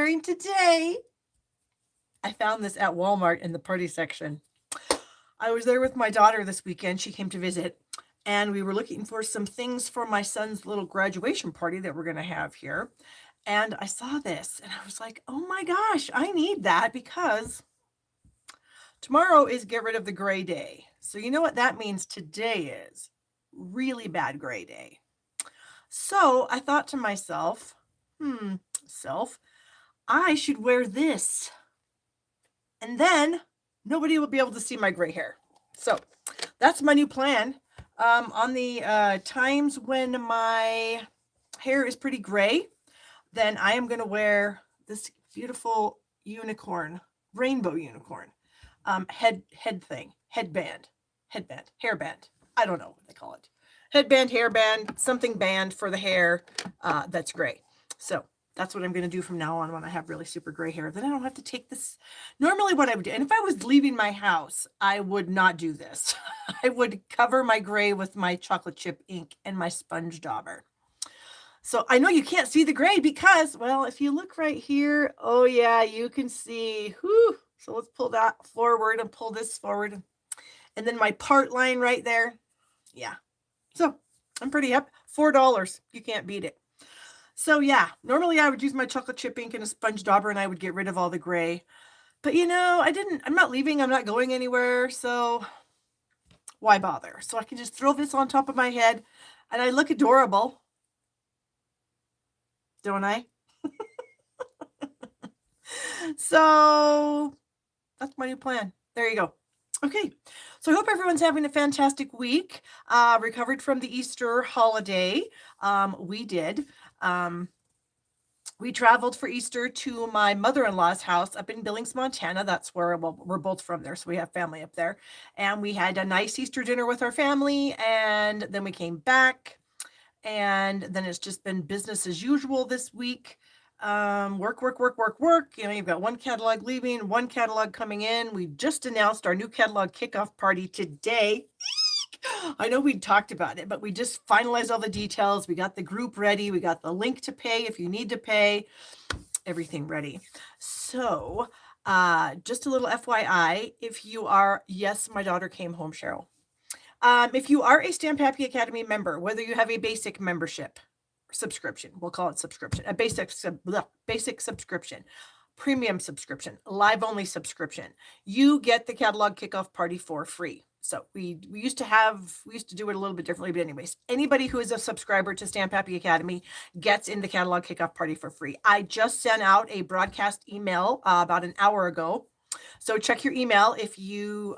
wearing today. I found this at Walmart in the party section. I was there with my daughter this weekend. She came to visit, and we were looking for some things for my son's little graduation party that we're going to have here. And I saw this, and I was like, oh my gosh, I need that because tomorrow is get rid of the gray day. So you know what that means today is? Really bad gray day. So I thought to myself, self, I should wear this. And then nobody will be able to see my gray hair. So that's my new plan. On the times when my hair is pretty gray, then I am going to wear this beautiful unicorn, rainbow unicorn, headband, hairband. I don't know what they call it. Headband, hairband, something band for the hair that's gray. So that's what I'm going to do from now on when I have really super gray hair. Then I don't have to take this. Normally what I would do, and if I was leaving my house, I would not do this. I would cover my gray with my chocolate chip ink and my sponge dauber. So I know you can't see the gray because, well, if you look right here, oh yeah, you can see. Whew. So let's pull that forward and pull this forward. And then my part line right there. Yeah. So I'm pretty up. $4. You can't beat it. So yeah, normally I would use my chocolate chip ink and a sponge dauber and I would get rid of all the gray. But I'm not leaving. I'm not going anywhere. So why bother? So I can just throw this on top of my head and I look adorable. Don't I? So that's my new plan. There you go. Okay, so I hope everyone's having a fantastic week. Recovered from the Easter holiday. We did. We traveled for Easter to my mother-in-law's house up in Billings, Montana. That's where, well, we're both from there, so we have family up there. And we had a nice Easter dinner with our family, and then we came back. And then it's just been business as usual this week. Work. You've got one catalog leaving, one catalog coming in. We just announced our new catalog kickoff party today. I know we'd talked about it, but we just finalized all the details. We got the group ready. We got the link to pay if you need to pay. Everything ready. So just a little FYI, if you are, yes, my daughter came home, Cheryl. If you are a Stamp Happy Academy member, whether you have a basic membership, subscription, we'll call it subscription, a basic subscription, premium subscription, live only subscription, you get the catalog kickoff party for free. So we used to do it a little bit differently, but anyways, anybody who is a subscriber to Stamp Happy Academy gets in the catalog kickoff party for free. I just sent out a broadcast email about an hour ago. So check your email if you,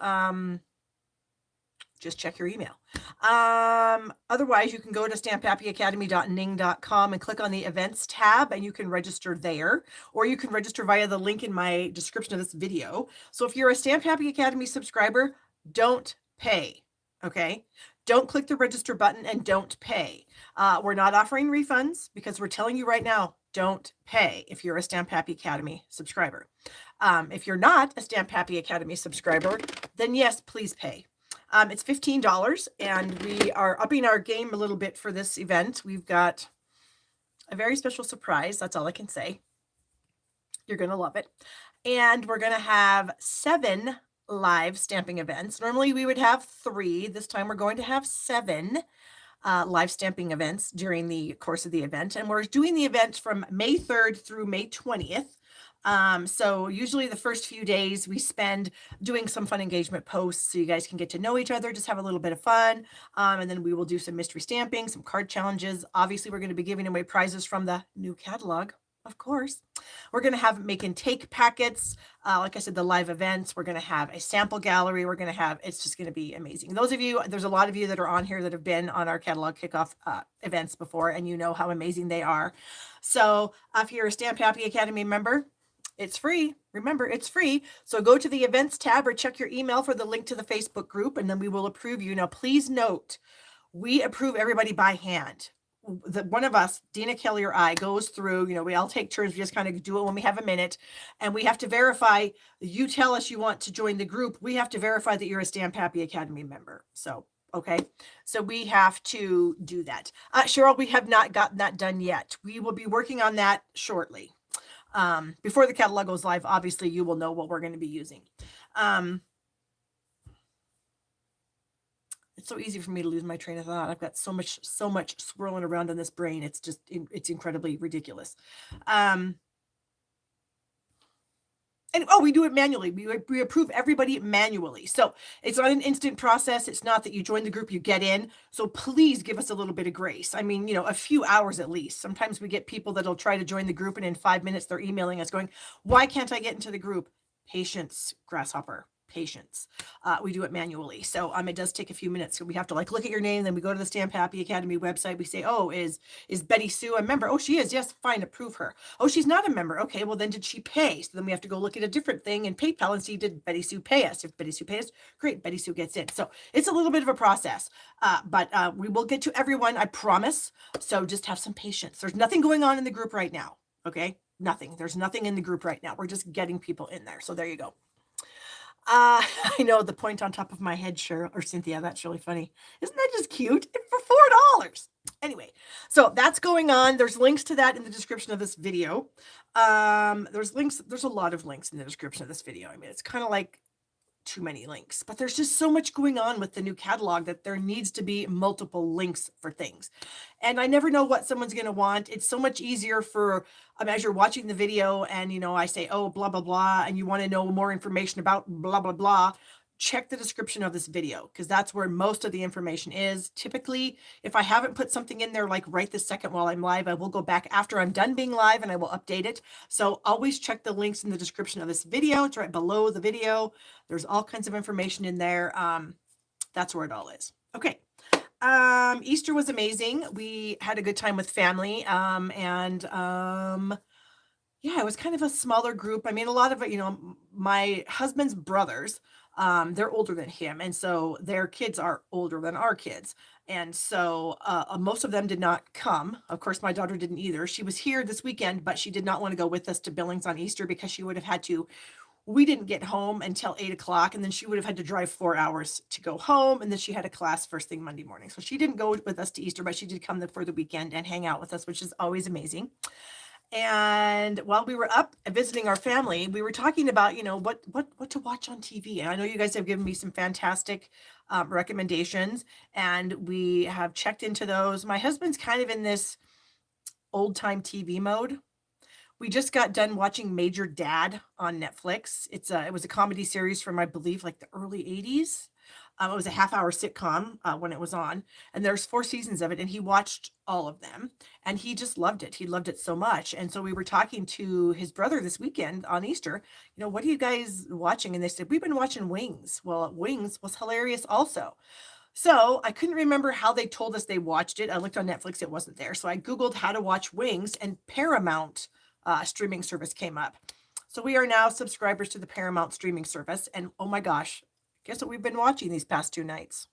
just check your email. Otherwise, you can go to stamphappyacademy.ning.com and click on the events tab and you can register there, or you can register via the link in my description of this video. So if you're a Stamp Happy Academy subscriber, don't pay, okay? Don't click the register button and don't pay. We're not offering refunds because we're telling you right now, don't pay if you're a Stamp Happy Academy subscriber. If you're not a Stamp Happy Academy subscriber, then yes, please pay. It's $15 and we are upping our game a little bit for this event. We've got a very special surprise. That's all I can say. You're going to love it. And we're going to have 7 live stamping events. Normally we would have 3. This time we're going to have 7 live stamping events during the course of the event. And we're doing the event from May 3rd through May 20th. So usually the first few days we spend doing some fun engagement posts so you guys can get to know each other, just have a little bit of fun. And then we will do some mystery stamping, some card challenges. Obviously, we're going to be giving away prizes from the new catalog, of course. We're going to have make and take packets. Like I said, the live events. We're going to have a sample gallery. It's just going to be amazing. There's a lot of you that are on here that have been on our catalog kickoff events before, and you know how amazing they are. So if you're a Stamp Happy Academy member, it's free. Remember, it's free. So go to the events tab or check your email for the link to the Facebook group, and then we will approve you. Now, please note, we approve everybody by hand. One of us, Dina Kelly or I, goes through, we all take turns. We just kind of do it when we have a minute, and we have to verify. You tell us you want to join the group. We have to verify that you're a Stamp Happy Academy member. So, okay. So we have to do that. Cheryl, we have not gotten that done yet. We will be working on that shortly. Before the catalog goes live, obviously you will know what we're going to be using. It's so easy for me to lose my train of thought. I've got so much swirling around in this brain. It's just, it's incredibly ridiculous. And we do it manually. We approve everybody manually. So it's not an instant process. It's not that you join the group, you get in. So please give us a little bit of grace. I mean, a few hours at least. Sometimes we get people that'll try to join the group and in 5 minutes they're emailing us going, why can't I get into the group? Patience, grasshopper. Patience. We do it manually. So it does take a few minutes. So we have to look at your name. Then we go to the Stamp Happy Academy website. We say, oh, is Betty Sue a member? Oh, she is. Yes, fine. Approve her. Oh, she's not a member. Okay, well then did she pay? So then we have to go look at a different thing in PayPal and see, did Betty Sue pay us? If Betty Sue pays us, great. Betty Sue gets in. So it's a little bit of a process, but we will get to everyone, I promise. So just have some patience. There's nothing going on in the group right now. Okay, nothing. There's nothing in the group right now. We're just getting people in there. So there you go. I know the point on top of my head, Cheryl or Cynthia. That's really funny. Isn't that just cute? For $4. Anyway, so that's going on. There's links to that in the description of this video. There's a lot of links in the description of this video. I mean, it's kind of like too many links, but there's just so much going on with the new catalog that there needs to be multiple links for things. And I never know what someone's going to want. It's so much easier for, as you're watching the video and, I say, oh, blah, blah, blah, and you want to know more information about blah, blah, blah, check the description of this video because that's where most of the information is. Typically, if I haven't put something in there right this second while I'm live, I will go back after I'm done being live and I will update it. So always check the links in the description of this video. It's right below the video. There's all kinds of information in there. That's where it all is. Okay. Easter was amazing. We had a good time with family. Yeah, it was kind of a smaller group. I mean, a lot of it, my husband's brothers, they're older than him. And so their kids are older than our kids. And so most of them did not come. Of course, my daughter didn't either. She was here this weekend, but she did not want to go with us to Billings on Easter because she would have had to. We didn't get home until 8 o'clock, and then she would have had to drive 4 hours to go home. And then she had a class first thing Monday morning. So she didn't go with us to Easter, but she did come for the weekend and hang out with us, which is always amazing. And while we were up visiting our family, we were talking about, what to watch on TV. And I know you guys have given me some fantastic recommendations, and we have checked into those. My husband's kind of in this old time TV mode. We just got done watching Major Dad on Netflix. It was a comedy series from, I believe, the early 80s. It was a half-hour sitcom when it was on, and there's 4 seasons of it, and he watched all of them, and he just loved it. He loved it so much, and so we were talking to his brother this weekend on Easter, what are you guys watching? And they said, we've been watching Wings. Well, Wings was hilarious also. So I couldn't remember how they told us they watched it. I looked on Netflix, it wasn't there. So I Googled how to watch Wings, and Paramount streaming service came up. So we are now subscribers to the Paramount streaming service, and oh my gosh, guess what we've been watching these past 2 nights?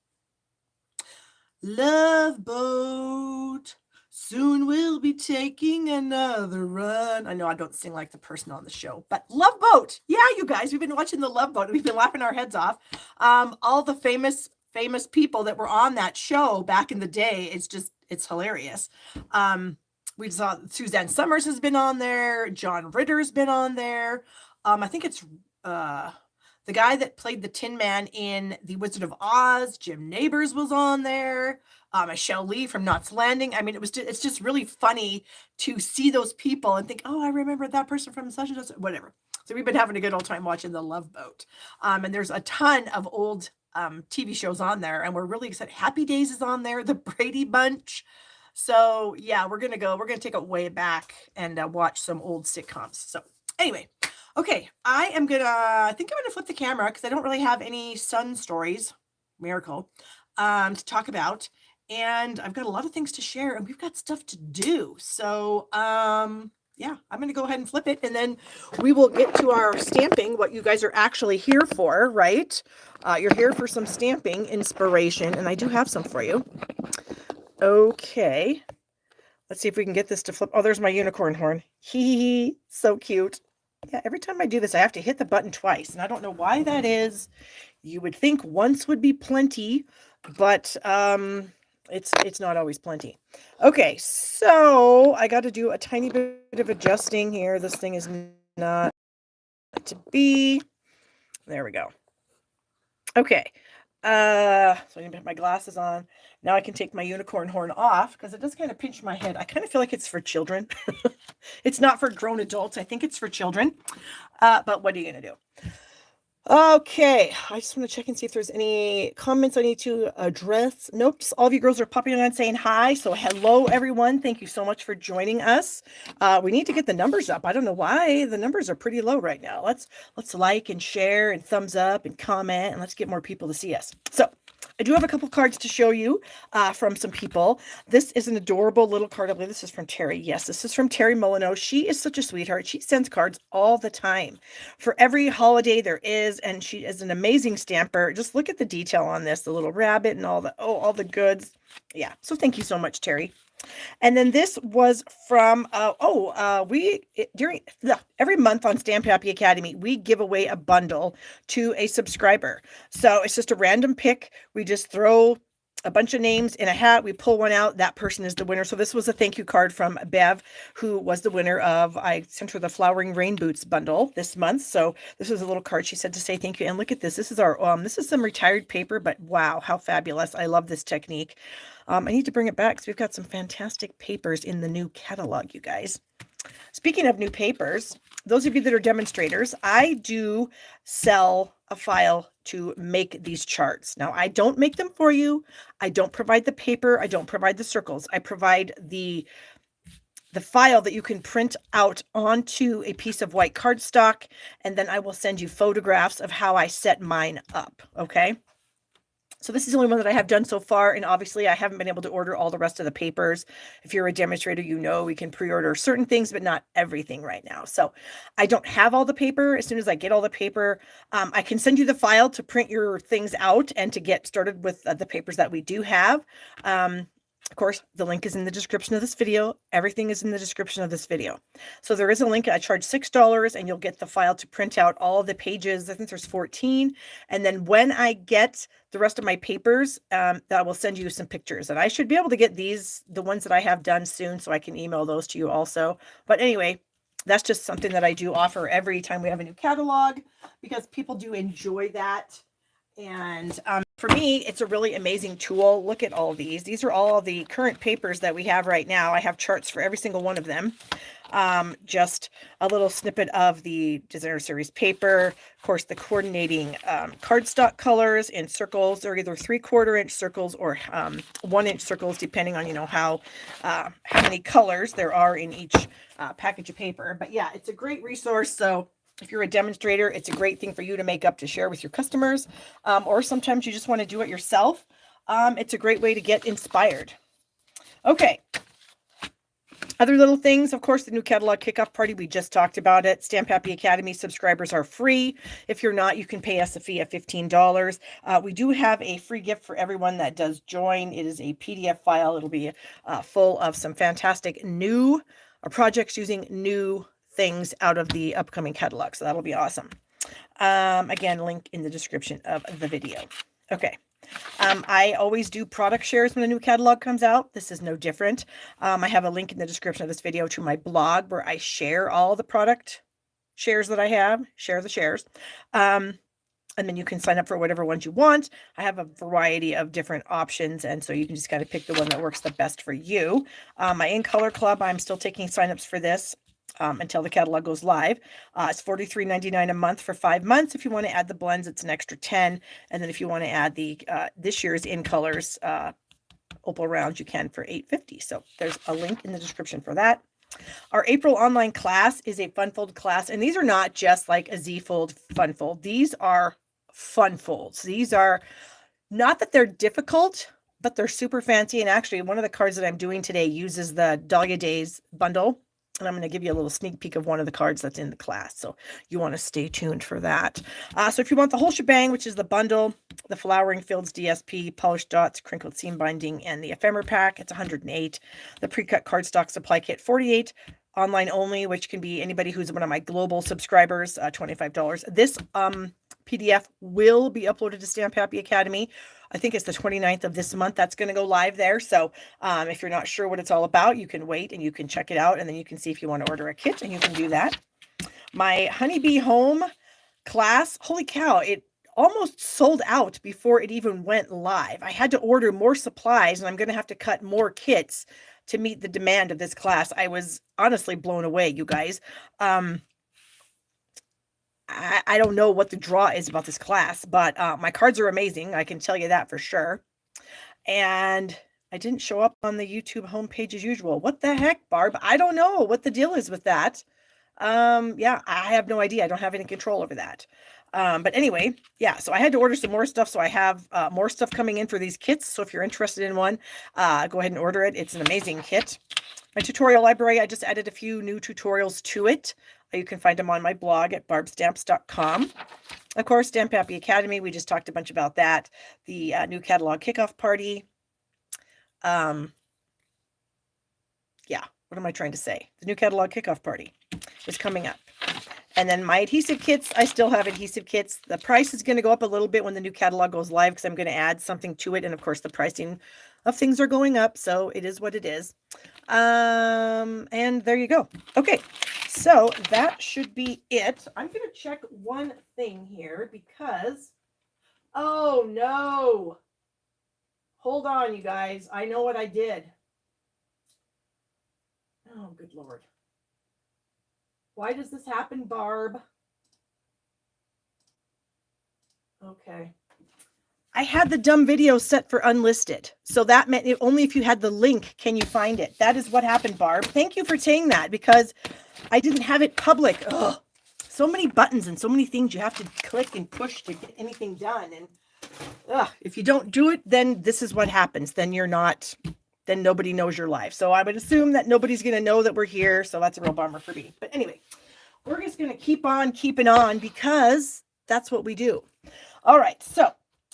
Love Boat. Soon we'll be taking another run. I know I don't sing like the person on the show, but Love Boat. Yeah, you guys, we've been watching the Love Boat. We've been laughing our heads off. All the famous people that were on that show back in the day. It's hilarious. We saw Suzanne Summers has been on there. John Ritter's been on there. I think it's the guy that played the Tin Man in The Wizard of Oz, Jim Nabors, was on there. Michelle Lee from Knots Landing. I mean, it's just really funny to see those people and think, oh, I remember that person from such and such, whatever. So we've been having a good old time watching The Love Boat. And there's a ton of old TV shows on there, and we're really excited. Happy Days is on there, The Brady Bunch. So yeah, we're going to take it way back and watch some old sitcoms. So anyway, okay, I think I'm going to flip the camera because I don't really have any sun stories, miracle, to talk about. And I've got a lot of things to share, and we've got stuff to do. So yeah, I'm going to go ahead and flip it, and then we will get to our stamping, what you guys are actually here for, right? You're here for some stamping inspiration, and I do have some for you. Okay, let's see if we can get this to flip. Oh, there's my unicorn horn. Hee, so cute. Yeah, every time I do this, I have to hit the button twice, and I don't know why that is. You would think once would be plenty, but It's not always plenty. Okay, so I got to do a tiny bit of adjusting here. This thing is not to be. There we go. Okay. So I need to put my glasses on. Now I can take my unicorn horn off because it does kind of pinch my head. I kind of feel like it's for children. It's not for grown adults. I think it's for children. But what are you going to do? Okay, I just want to check and see if there's any comments I need to address. Nope, just all of you girls are popping on saying hi. So hello, everyone. Thank you so much for joining us. We need to get the numbers up. I don't know why the numbers are pretty low right now. Let's like and share and thumbs up and comment, and let's get more people to see us. So I do have a couple cards to show you from some people. This is an adorable little card. I believe this is from Terry. Yes, this is from Terry Molyneux. She is such a sweetheart. She sends cards all the time for every holiday there is, and she is an amazing stamper. Just look at the detail on this, the little rabbit and all the goods. Yeah, so thank you so much, Terry. And then this was from, every month on Stamp Happy Academy, we give away a bundle to a subscriber. So it's just a random pick. We just throw a bunch of names in a hat. We pull one out. That person is the winner. So this was a thank you card from Bev, who was the winner of, I sent her the Flowering Rain Boots bundle this month. So this was a little card she said to say thank you. And look at this. This is our, this is some retired paper, but wow, how fabulous. I love this technique. I need to bring it back because we've got some fantastic papers in the new catalog, you guys. Speaking of new papers, those of you that are demonstrators, I do sell a file to make these charts. Now, I don't make them for you. I don't provide the paper. I don't provide the circles. I provide the file that you can print out onto a piece of white cardstock, and then I will send you photographs of how I set mine up, okay? So this is the only one that I have done so far, and obviously I haven't been able to order all the rest of the papers. If you're a demonstrator, you know we can pre-order certain things, but not everything right now. So I don't have all the paper. As soon as I get all the paper, I can send you the file to print your things out and to get started with the papers that we do have. Of course, the link is in the description of this video. Everything is in the description of this video. So there is a link. I charge $6 and you'll get the file to print out all of the pages. I think there's 14. And then when I get the rest of my papers, that I will send you some pictures. And I should be able to get the ones that I have done soon, so I can email those to you also. But anyway, that's just something that I do offer every time we have a new catalog, because people do enjoy that. And for me, it's a really amazing tool. Look at all these. These are all the current papers that we have right now. I have charts for every single one of them. Just a little snippet of the Designer Series paper. Of course, the coordinating cardstock colors in circles. They're either 3/4 inch circles or 1 inch circles, depending on, how many colors there are in each package of paper. But yeah, it's a great resource. So if you're a demonstrator, it's a great thing for you to make up to share with your customers. Or sometimes you just want to do it yourself. It's a great way to get inspired. Okay. Other little things, of course, the new catalog kickoff party, we just talked about it. Stamp Happy Academy subscribers are free. If you're not, you can pay us a fee of $15. We do have a free gift for everyone that does join. It is a PDF file. It'll be full of some fantastic new projects using new things out of the upcoming catalog. So that'll be awesome. Again, link in the description of the video. Okay. I always do product shares when a new catalog comes out. This is no different. I have a link in the description of this video to my blog where I share all the product shares that I have, share the shares. And then you can sign up for whatever ones you want. I have a variety of different options, and so you can just kind of pick the one that works the best for you. My In Color Club, I'm still taking signups for this until the catalog goes live. It's $43.99 a month for 5 months. If you want to add the blends, it's an extra $10. And then if you want to add the this year's In Colors opal rounds, you can for $8.50. So there's a link in the description for that. Our April online class is a fun fold class, and these are not just like a Z-fold fun fold. These are fun folds. These are not that they're difficult, but they're super fancy. And actually, one of the cards that I'm doing today uses the Dahlia Days bundle. And I'm going to give you a little sneak peek of one of the cards that's in the class. So you want to stay tuned for that. So if you want the whole shebang, which is the bundle, the Flowering Fields DSP, Polished Dots, Crinkled Seam Binding, and the Ephemera Pack, it's $108. The Pre-Cut Cardstock Supply Kit, $48. Online only, which can be anybody who's one of my global subscribers, $25. This PDF will be uploaded to Stamp Happy Academy. I think it's the 29th of this month that's going to go live there. So if you're not sure what it's all about, you can wait and you can check it out, and then you can see if you want to order a kit, and you can do that. My Honeybee Home class, holy cow, it almost sold out before it even went live. I had to order more supplies, and I'm going to have to cut more kits to meet the demand of this class. I was honestly blown away, you guys. I don't know what the draw is about this class, but my cards are amazing. I can tell you that for sure. And I didn't show up on the YouTube homepage as usual. What the heck, Barb? I don't know what the deal is with that. Yeah, I have no idea. I don't have any control over that. But anyway, yeah, so I had to order some more stuff. So I have more stuff coming in for these kits. So if you're interested in one, go ahead and order it. It's an amazing kit. My tutorial library, I just added a few new tutorials to it. You can find them on my blog at barbstamps.com. Of course, Stamp Happy Academy, we just talked a bunch about that. The new catalog kickoff party. Yeah, what am I trying to say? The new catalog kickoff party is coming up. And then my adhesive kits, I still have adhesive kits. The price is going to go up a little bit when the new catalog goes live because I'm going to add something to it. And of course, the pricing of things are going up. So it is what it is. And there you go. Okay, so that should be it. I'm going to check one thing here because, oh no. Hold on, you guys. I know what I did. Oh, good Lord. Why does this happen, Barb? Okay. I had the dumb video set for unlisted. So that meant only if you had the link can you find it. That is what happened, Barb. Thank you for saying that because I didn't have it public. Ugh. So many buttons and so many things you have to click and push to get anything done. And if you don't do it, then this is what happens. Then nobody knows you're live. So I would assume that nobody's going to know that we're here. So that's a real bummer for me. But anyway, we're just going to keep on keeping on because that's what we do. All right. So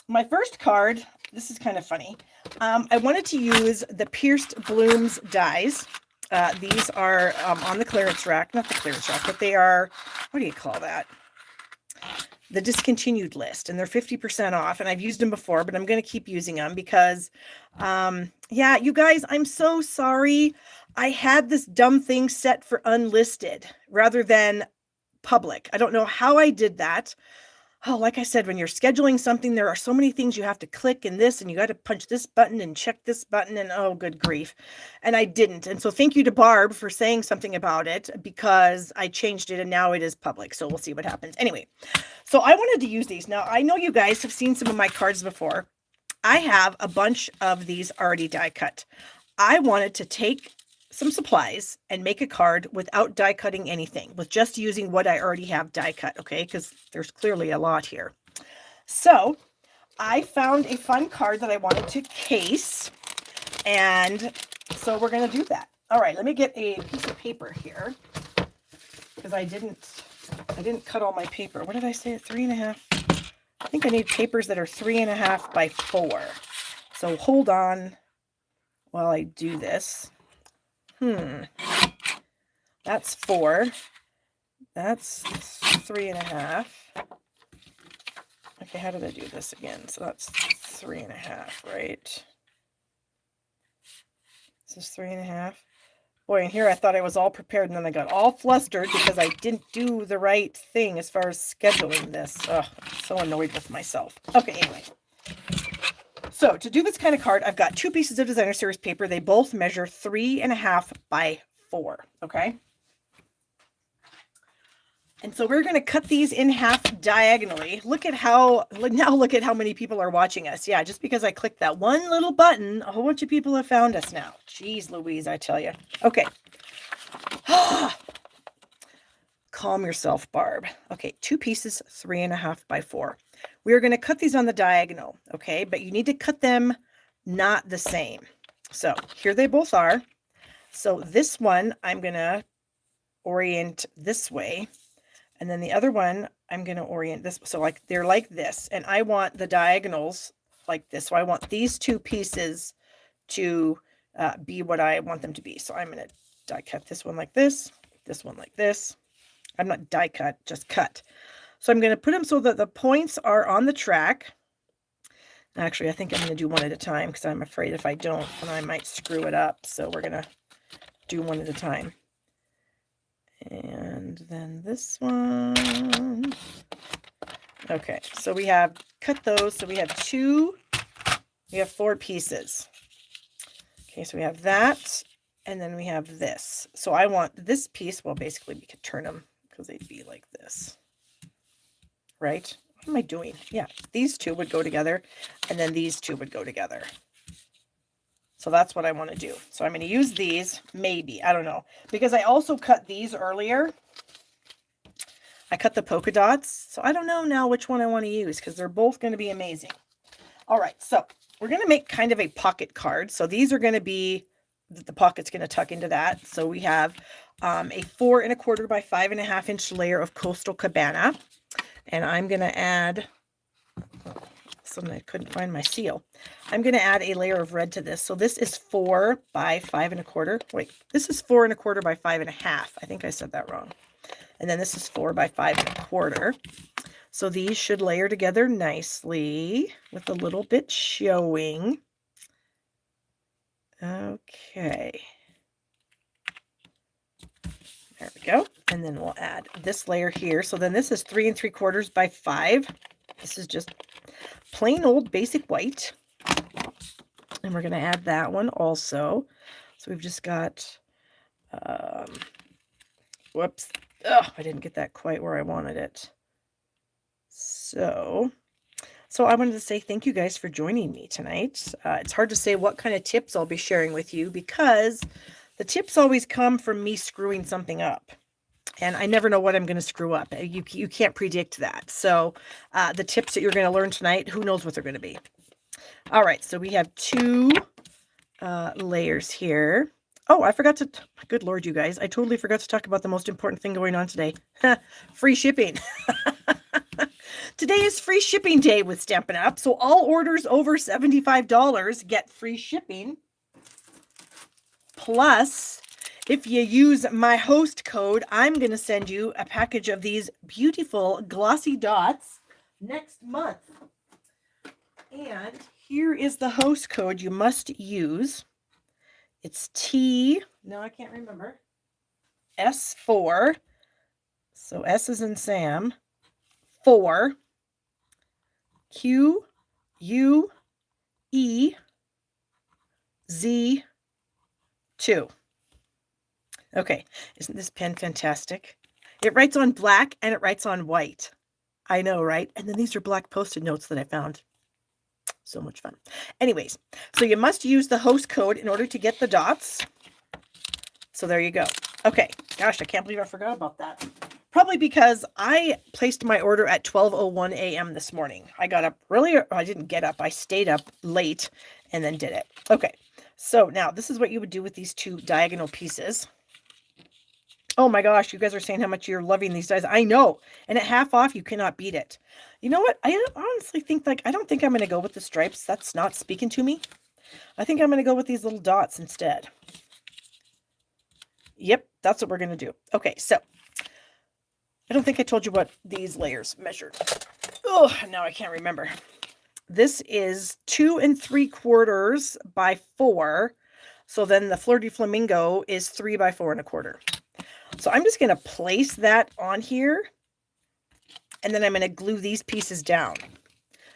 my first card, this is kind of funny. I wanted to use the Pierced Blooms dies. These are on the clearance rack, not the clearance rack, but they are, what do you call that? The discontinued list, and they're 50% off. And I've used them before, but I'm going to keep using them because, yeah, you guys, I'm so sorry. I had this dumb thing set for unlisted rather than public. I don't know how I did that. Oh, like I said, when you're scheduling something, there are so many things you have to click and this, and you got to punch this button and check this button, and oh, good grief. And I didn't. And so thank you to Barb for saying something about it because I changed it and now it is public. So we'll see what happens. Anyway, so I wanted to use these. Now, I know you guys have seen some of my cards before. I have a bunch of these already die cut. I wanted to take some supplies and make a card without die cutting anything, with just using what I already have die cut, okay? Because there's clearly a lot here. So I found a fun card that I wanted to case, and so we're going to do that. All right, let me get a piece of paper here because I didn't cut all my paper. What did I say? 3.5. I think I need papers that are 3.5 by 4. So hold on while I do this. That's 4. That's 3.5. Okay, how did I do this again? So that's 3.5, right? This is 3.5. Boy, and here I thought I was all prepared, and then I got all flustered because I didn't do the right thing as far as scheduling this. Ugh, I'm so annoyed with myself. Okay, anyway. So to do this kind of card, I've got 2 pieces of designer series paper. They both measure 3.5 by 4. Okay. And so we're going to cut these in half diagonally. Look at how many people are watching us. Yeah, just because I clicked that one little button, a whole bunch of people have found us now. Jeez Louise, I tell you. Okay. Calm yourself, Barb. Okay, 2 pieces, 3.5 by 4. We are going to cut these on the diagonal, okay? But you need to cut them not the same. So here they both are. So this one, I'm going to orient this way. And then the other one, I'm going to orient this. So like they're like this. And I want the diagonals like this. So I want these 2 pieces to be what I want them to be. So I'm going to die cut this one like this one like this. I'm not die cut, just cut. So I'm going to put them so that the points are on the track. Actually, I think I'm going to do one at a time because I'm afraid if I don't, then I might screw it up. So we're going to do one at a time. And then this one. Okay, so we have cut those. So we have we have 4 pieces. Okay, so we have that, and then we have this. So I want this piece, well, basically we could turn them because they'd be like this, right? What am I doing? Yeah, these 2 would go together, and then these 2 would go together. So that's what I want to do. So I'm going to use these, maybe, I don't know, because I also cut these earlier. I cut the polka dots, so I don't know now which one I want to use because they're both going to be amazing. All right, so we're going to make kind of a pocket card. So these are going to be, the pocket's going to tuck into that. So we have a 4 1/4 by 5 1/2 inch layer of Coastal Cabana. And I'm going to add, I couldn't find my seal. I'm going to add a layer of red to this. So this is 4 by 5 1/4. Wait, this is 4 1/4 by 5 1/2. I think I said that wrong. And then this is 4 by 5 1/4. So these should layer together nicely with a little bit showing. Okay. There we go. And then we'll add this layer here. So then this is 3 3/4 by 5. This is just plain old basic white. And we're going to add that one also. So we've just got, whoops. Oh, I didn't get that quite where I wanted it. So I wanted to say thank you guys for joining me tonight. It's hard to say what kind of tips I'll be sharing with you because the tips always come from me screwing something up. And I never know what I'm going to screw up. You can't predict that. So the tips that you're going to learn tonight, who knows what they're going to be. All right, so we have 2 layers here. Oh, I forgot to, good Lord, you guys. I totally forgot to talk about the most important thing going on today. Free shipping. Today is free shipping day with Stampin' Up! So all orders over $75 get free shipping. Plus, if you use my host code, I'm going to send you a package of these beautiful glossy dots next month. And here is the host code you must use. It's no, I can't remember. S4. So S is in Sam. 4. QUEZ2. Okay, isn't this pen fantastic? It writes on black and it writes on white. I know, right? And then these are black Post-it notes that I found. So much fun. Anyways, so you must use the host code in order to get the dots. So there you go. Okay, gosh, I can't believe I forgot about that. Probably because I placed my order at 12:01 a.m. this morning. I got up earlier. I didn't get up. I stayed up late and then did it. Okay, so now this is what you would do with these 2 diagonal pieces. Oh my gosh, you guys are saying how much you're loving these dies. I know. And at half off, you cannot beat it. You know what? I honestly think, I don't think I'm going to go with the stripes. That's not speaking to me. I think I'm going to go with these little dots instead. Yep, that's what we're going to do. Okay, so I don't think I told you what these layers measured. Oh, now I can't remember. This is 2 3/4 by 4. So then the Fleur de Flamingo is 3 by 4 1/4. So I'm just going to place that on here. And then I'm going to glue these pieces down.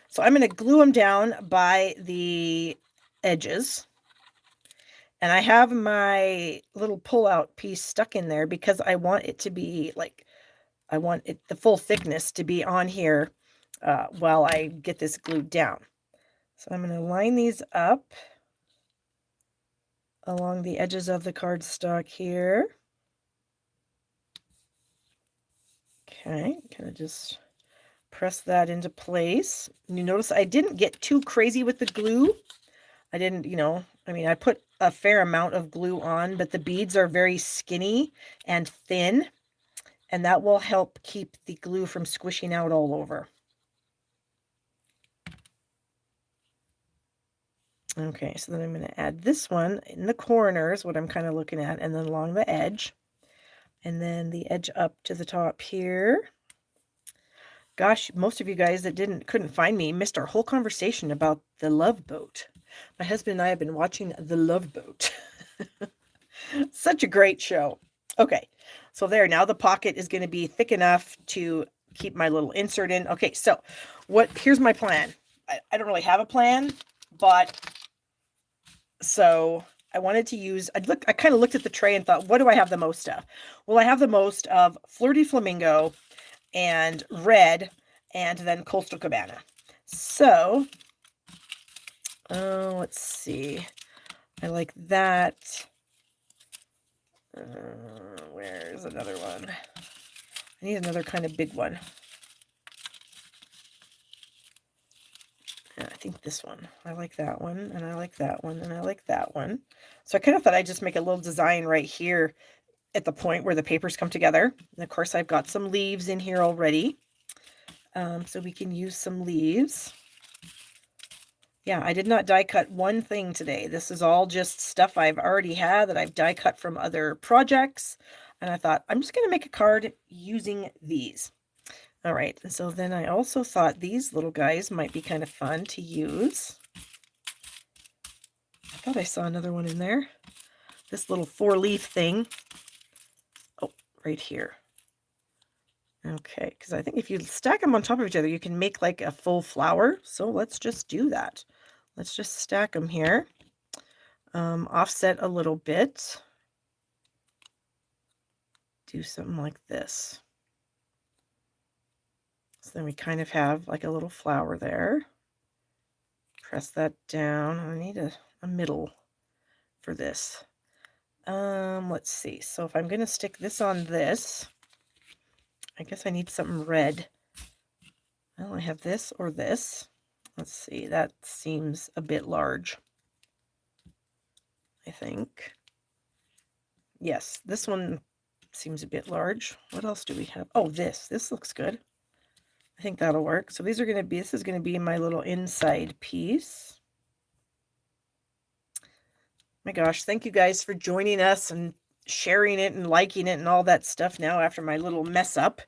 So I'm going to glue them down by the edges. And I have my little pull-out piece stuck in there because I want it to be I want the full thickness to be on here while I get this glued down. So I'm going to line these up along the edges of the cardstock here. Okay, kind of just press that into place. And you notice I didn't get too crazy with the glue. I didn't, I put a fair amount of glue on, but the beads are very skinny and thin, and that will help keep the glue from squishing out all over. Okay, so then I'm going to add this one in the corners, what I'm kind of looking at, and then along the edge. And then the edge up to the top here. Gosh, most of you guys that couldn't find me missed our whole conversation about The Love Boat. My husband and I have been watching The Love Boat. Such a great show. Okay, so there, now the pocket is going to be thick enough to keep my little insert in. Okay, so here's my plan. I don't really have a plan, but so I wanted to use, I kind of looked at the tray and thought, what do I have the most of? Well, I have the most of Flirty Flamingo and red, and then Coastal Cabana. So, let's see. I like that. Where's another one? I need another kind of big one. Yeah, I think this one. I like that one, and I like that one, and I like that one. So I kind of thought I'd just make a little design right here at the point where the papers come together. And of course, I've got some leaves in here already. So we can use some leaves. Yeah, I did not die cut one thing today. This is all just stuff I've already had that I've die cut from other projects. And I thought, I'm just going to make a card using these. All right, and so then I also thought these little guys might be kind of fun to use. I thought I saw another one in there. This little 4-leaf thing. Oh, right here. Okay, because I think if you stack them on top of each other, you can make like a full flower. So let's just do that. Let's just stack them here. Offset a little bit. Do something like this. So then we kind of have like a little flower there. Press that down. I need a middle for this. Let's see. So if I'm going to stick this on this, I guess I need something red. Well, I have this or this. Let's see. That seems a bit large, I think. Yes, this one seems a bit large. What else do we have? Oh, this looks good. I think that'll work. So this is going to be my little inside piece. My gosh, thank you guys for joining us and sharing it and liking it and all that stuff now after my little mess up.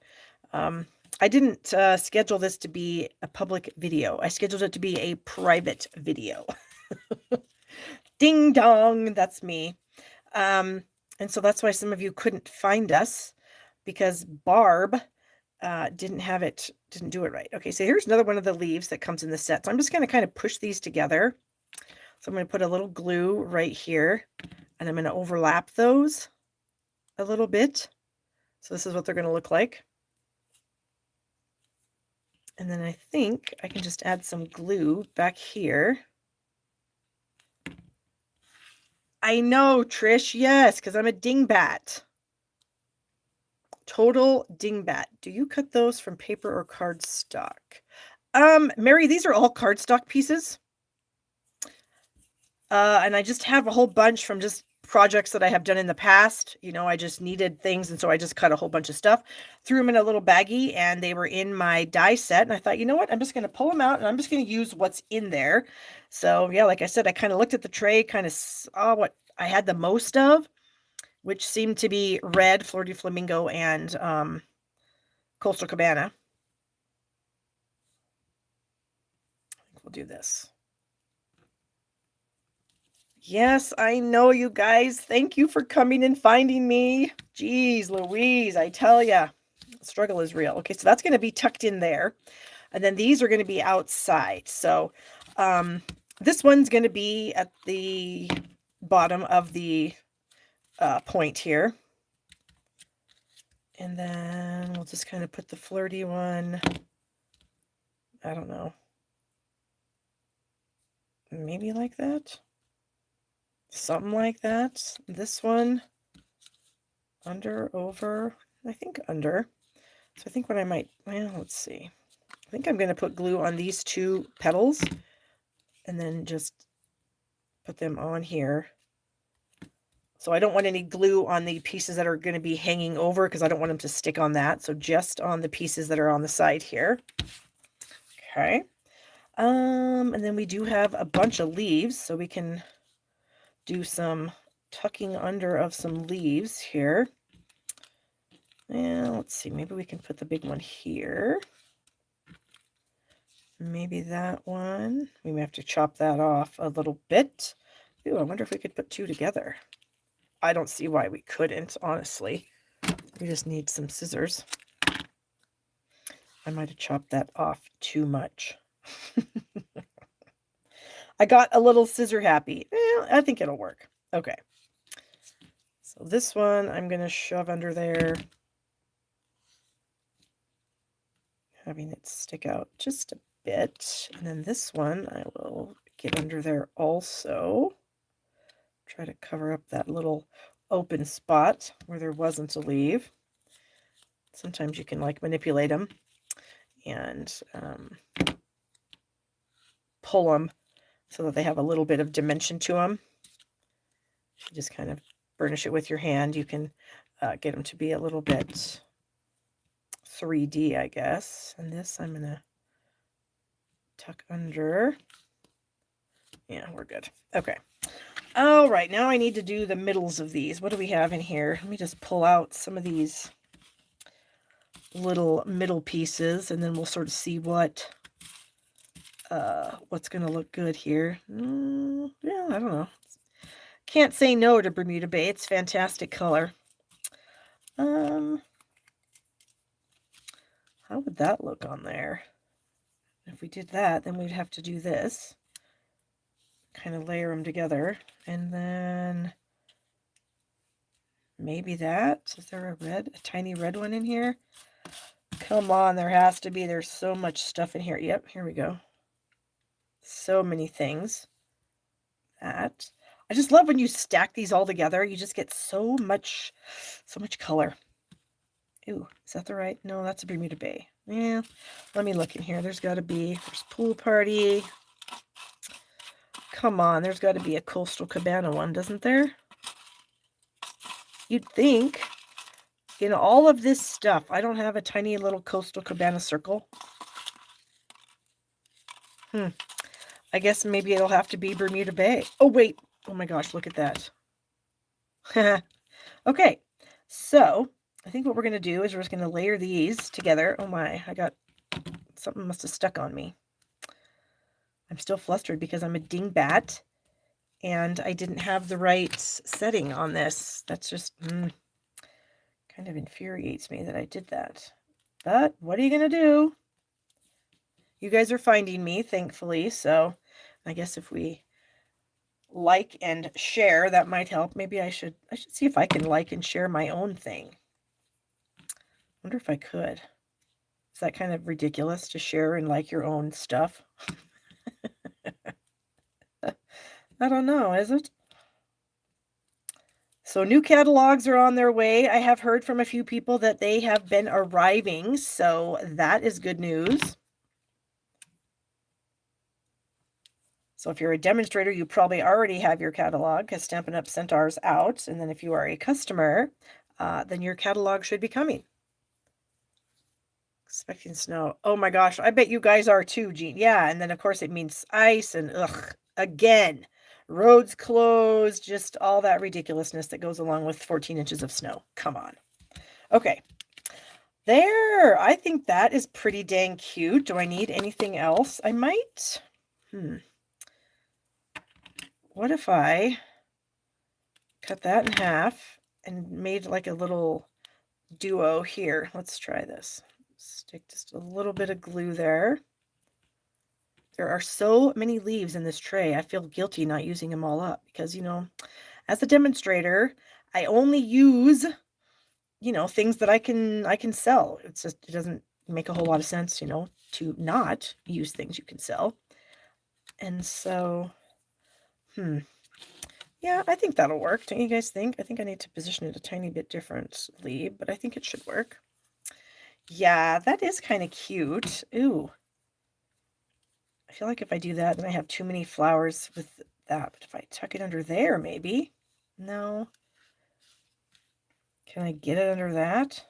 I didn't schedule this to be a public video. I scheduled it to be a private video. Ding dong, that's me. And so that's why some of you couldn't find us, because Barb didn't do it right. Okay, so here's another one of the leaves that comes in the set. So I'm just going to kind of push these together. So I'm going to put a little glue right here, and I'm going to overlap those a little bit. So this is what they're going to look like. And then I think I can just add some glue back here. I know, Trish, yes, because I'm a dingbat. Total dingbat. Do you cut those from paper or cardstock? Mary, these are all cardstock pieces. And I just have a whole bunch from just projects that I have done in the past. You know, I just needed things, and so I just cut a whole bunch of stuff, threw them in a little baggie, and they were in my die set. And I thought, you know what? I'm just going to pull them out, and I'm just going to use what's in there. So yeah, like I said, I kind of looked at the tray, kind of saw what I had the most of, which seemed to be red, Flirty Flamingo, and Coastal Cabana. I think we'll do this. Yes, I know, you guys. Thank you for coming and finding me. Jeez Louise, I tell ya, the struggle is real. Okay, so that's going to be tucked in there. And then these are going to be outside. So this one's going to be at the bottom of the point here. And then we'll just kind of put the flirty one, I don't know, maybe like that. Something like that. This one under, over, I think under. So I think what I might, well, let's see. I think I'm going to put glue on these two petals and then just put them on here. So I don't want any glue on the pieces that are going to be hanging over, because I don't want them to stick on that. So just on the pieces that are on the side here. Okay. And then we do have a bunch of leaves, so we can do some tucking under of some leaves here. And let's see, maybe we can put the big one here. Maybe that one. We may have to chop that off a little bit. Ooh, I wonder if we could put two together. I don't see why we couldn't, honestly. We just need some scissors. I might have chopped that off too much. I got a little scissor happy. I think it'll work. Okay. So this one I'm going to shove under there, having it stick out just a bit. And then this one I will get under there also. Try to cover up that little open spot where there wasn't a leaf. Sometimes you can like manipulate them and pull them so that they have a little bit of dimension to them. You just kind of burnish it with your hand. You can get them to be a little bit 3D, I guess. And this I'm going to tuck under. Yeah, we're good. Okay. All right, now I need to do the middles of these. What do we have in here? Let me just pull out some of these little middle pieces, and then we'll sort of see what's going to look good here. Yeah, I don't know. Can't say no to Bermuda Bay. It's fantastic color. How would that look on there? If we did that, then we'd have to do this. Kind of layer them together, and then maybe that. Is there a tiny red one in here? Come on, there has to be. There's so much stuff in here. Yep, here we go. So many things. That. I just love when you stack these all together. You just get so much color. Ooh, is that the right? No, that's a Bermuda Bay. Yeah, let me look in here. There's Pool Party. Come on, there's got to be a Coastal Cabana one, doesn't there? You'd think in all of this stuff, I don't have a tiny little Coastal Cabana circle. I guess maybe it'll have to be Bermuda Bay. Oh, wait. Oh my gosh, look at that. Okay, so I think what we're going to do is we're just going to layer these together. Oh my, something must have stuck on me. I'm still flustered because I'm a dingbat and I didn't have the right setting on this. That's just kind of infuriates me that I did that. But what are you going to do? You guys are finding me, thankfully, so I guess if we like and share, that might help. Maybe I should see if I can like and share my own thing. Wonder if I could. Is that kind of ridiculous to share and like your own stuff? I don't know, is it? So new catalogs are on their way. I have heard from a few people that they have been arriving, so that is good news. So if you're a demonstrator, you probably already have your catalog because Stampin' Up! Sent ours out. And then if you are a customer, then your catalog should be coming. Expecting snow. Oh my gosh, I bet you guys are too, Jean. Yeah, and then of course it means ice and again, roads closed, just all that ridiculousness that goes along with 14 inches of snow. Come on. Okay. There, I think that is pretty dang cute. Do I need anything else? I might. What if I cut that in half and made like a little duo here? Let's try this. Stick just a little bit of glue there. There are so many leaves in this tray. I feel guilty not using them all up because, as a demonstrator, I only use, things that I can sell. It's just, it doesn't make a whole lot of sense, to not use things you can sell. And so, yeah, I think that'll work. Don't you guys think? I think I need to position it a tiny bit differently, but I think it should work. Yeah, that is kind of cute. Ooh. I feel like if I do that, then I have too many flowers with that. But if I tuck it under there, maybe. No. Can I get it under that?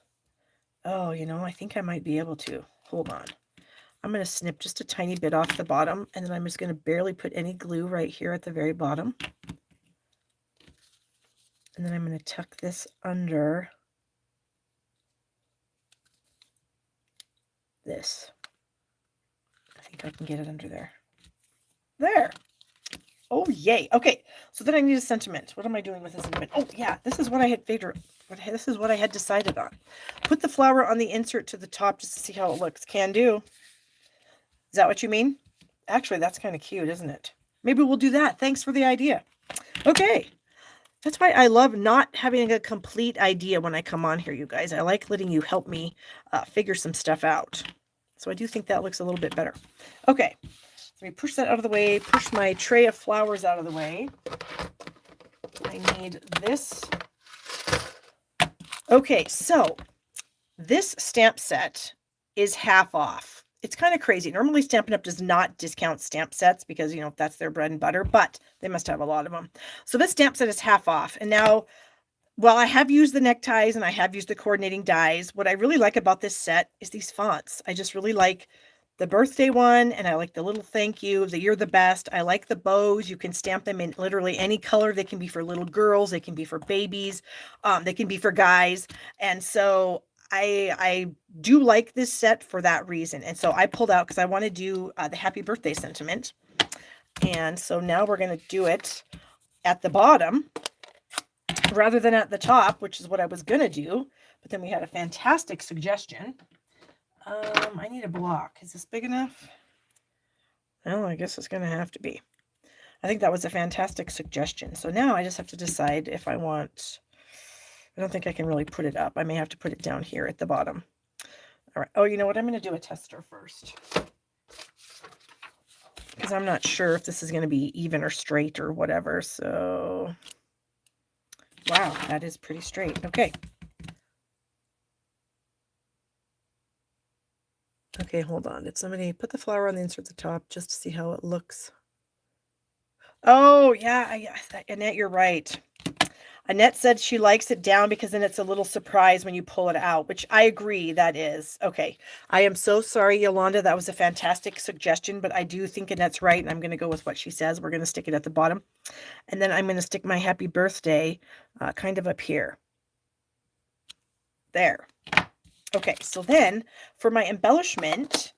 Oh, I think I might be able to. Hold on. I'm going to snip just a tiny bit off the bottom, and then I'm just going to barely put any glue right here at the very bottom. And then I'm going to tuck this under this. I if I can get it under there. There. Oh, yay. Okay, so then I need a sentiment. What am I doing with this sentiment? Oh, yeah, this is what I had figured. This is what I had decided on. Put the flower on the insert to the top just to see how it looks. Can do. Is that what you mean? Actually, that's kind of cute, isn't it? Maybe we'll do that. Thanks for the idea. Okay. That's why I love not having a complete idea when I come on here, you guys. I like letting you help me figure some stuff out. So I do think that looks a little bit better. Okay. Let me push that out of the way, push my tray of flowers out of the way. I need this. Okay, so this stamp set is half off. It's kind of crazy. Normally Stampin' Up! Does not discount stamp sets because, you know, that's their bread and butter, but they must have a lot of them. So this stamp set is half off. And now, well, I have used the neckties and I have used the coordinating dies. What I really like about this set is these fonts. I just really like the birthday one, and I like the little thank you, the you're the best. I like the bows. You can stamp them in literally any color. They can be for little girls. They can be for babies. They can be for guys. And so I do like this set for that reason. And so I pulled out because I want to do the happy birthday sentiment. And so now we're going to do it at the bottom rather than at the top, which is what I was going to do. But then we had a fantastic suggestion. I need a block. Is this big enough? Well, I guess it's going to have to be. I think that was a fantastic suggestion. So now I just have to decide if I want... I don't think I can really put it up. I may have to put it down here at the bottom. All right. Oh, you know what? I'm going to do a tester first. Because I'm not sure if this is going to be even or straight or whatever. So, wow, that is pretty straight. Okay. Okay, hold on. Did somebody put the flower on the insert at the top just to see how it looks? Oh, yeah, Annette, you're right. Annette said she likes it down because then it's a little surprise when you pull it out, which I agree that is. Okay, I am so sorry, Yolanda. That was a fantastic suggestion, but I do think Annette's right, and I'm going to go with what she says. We're going to stick it at the bottom, and then I'm going to stick my happy birthday kind of up here. There. Okay, so then for my embellishment,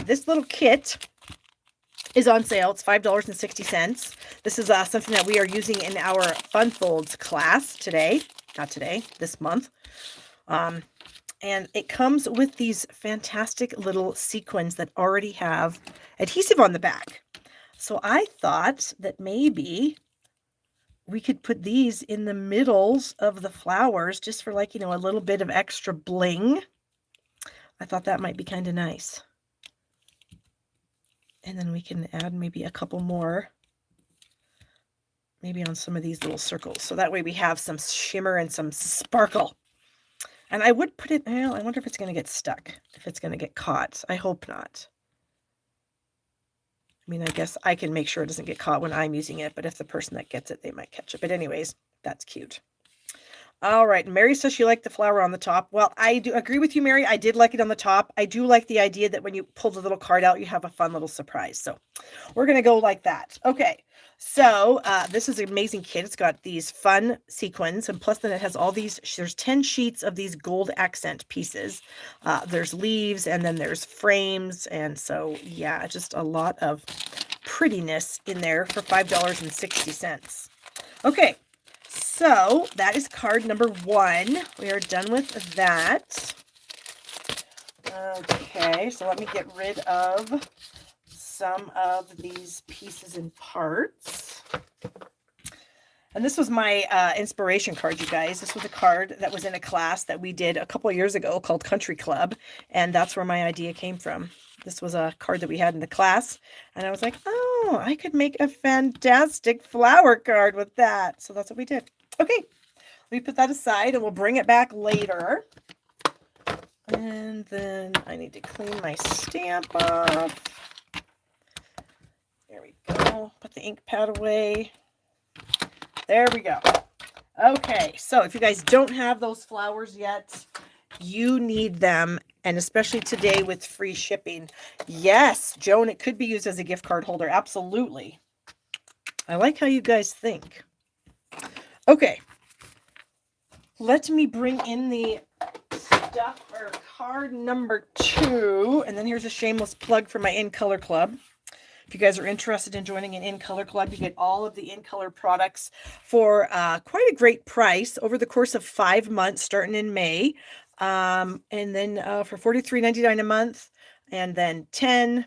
this little kit is on sale. It's $5.60. This is something that we are using in our Fun Folds class today. Not today, this month. And it comes with these fantastic little sequins that already have adhesive on the back. So I thought that maybe we could put these in the middles of the flowers just for, like, you know, a little bit of extra bling. I thought that might be kind of nice. And then we can add maybe a couple more, maybe on some of these little circles. So that way we have some shimmer and some sparkle. And I would put it, well, I wonder if it's going to get stuck, if it's going to get caught. I hope not. I mean, I guess I can make sure it doesn't get caught when I'm using it, but if the person that gets it, they might catch it. But anyways, that's cute. All right. Mary says she liked the flower on the top. Well, I do agree with you, Mary. I did like it on the top. I do like the idea that when you pull the little card out, you have a fun little surprise. So we're going to go like that. Okay. So this is an amazing kit. It's got these fun sequins, and plus then it has all these, there's 10 sheets of these gold accent pieces. There's leaves, and then there's frames. And so, yeah, just a lot of prettiness in there for $5.60. Okay. So that is card number 1. We are done with that. Okay, so let me get rid of some of these pieces and parts. And this was my inspiration card, you guys. This was a card that was in a class that we did a couple of years ago called Country Club, and that's where my idea came from. This was a card that we had in the class, and I was like, oh, I could make a fantastic flower card with that. So that's what we did. Okay, let me put that aside, and we'll bring it back later. And then I need to clean my stamp off. There we go. Put the ink pad away. There we go. Okay, so if you guys don't have those flowers yet, you need them, and especially today with free shipping. Yes, Joan, it could be used as a gift card holder. Absolutely. I like how you guys think. Okay, let me bring in the stuff for card number 2. And then here's a shameless plug for my In Color Club. If you guys are interested in joining an In Color Club, you get all of the In Color products for quite a great price over the course of 5 months, starting in May. And then for $43.99 a month, and then 10.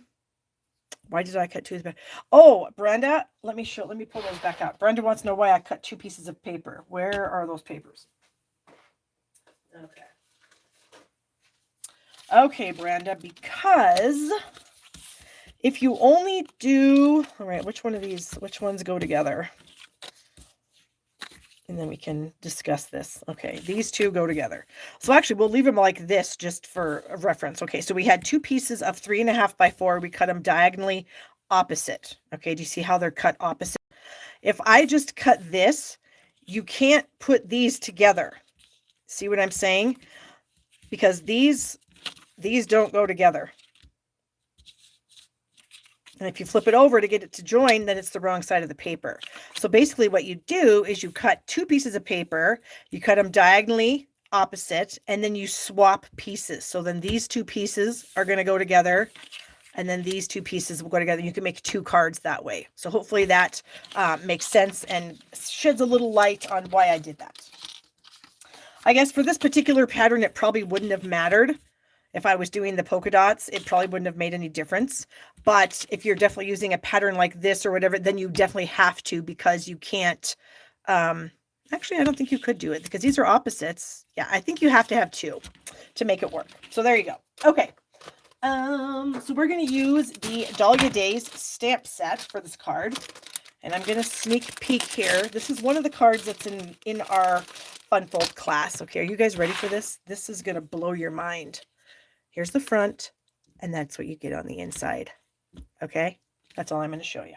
Why did I cut 2? Oh, Brenda, let me pull those back out. Brenda wants to know why I cut 2 pieces of paper. Where are those papers? Okay, Brenda, because if you only do, all right, which ones go together? And then we can discuss this. Okay, these 2 go together. So actually, we'll leave them like this just for a reference. Okay, so we had 2 pieces of 3.5 by 4. We cut them diagonally opposite. Okay, do you see how they're cut opposite? If I just cut this, you can't put these together. See what I'm saying? Because these don't go together. And if you flip it over to get it to join, then it's the wrong side of the paper. So basically what you do is you cut 2 pieces of paper, you cut them diagonally opposite, and then you swap pieces. So then these 2 pieces are going to go together, and then these 2 pieces will go together. You can make 2 cards that way. So hopefully that makes sense and sheds a little light on why I did that. I guess for this particular pattern, it probably wouldn't have mattered. If I was doing the polka dots, it probably wouldn't have made any difference. But if you're definitely using a pattern like this or whatever, then you definitely have to, because you can't, actually, I don't think you could do it because these are opposites. Yeah, I think you have to have 2 to make it work. So there you go. Okay. So we're going to use the Dahlia Days stamp set for this card. And I'm going to sneak peek here. This is one of the cards that's in our Fun Fold class. Okay, are you guys ready for this? This is going to blow your mind. Here's the front, and that's what you get on the inside. Okay, that's all I'm going to show you.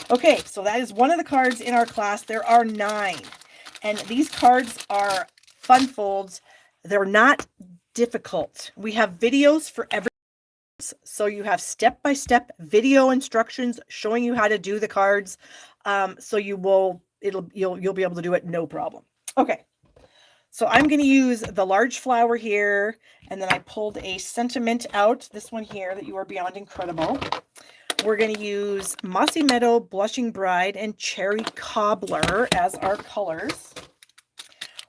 Okay, so that is one of the cards in our class. There are 9, and these cards are fun folds. They're not difficult. We have videos for every, so you have step-by-step video instructions showing you how to do the cards. So you'll be able to do it no problem. Okay. So I'm going to use the large flower here, and then I pulled a sentiment out, this one here, that you are beyond incredible. We're going to use Mossy Meadow, Blushing Bride, and Cherry Cobbler as our colors.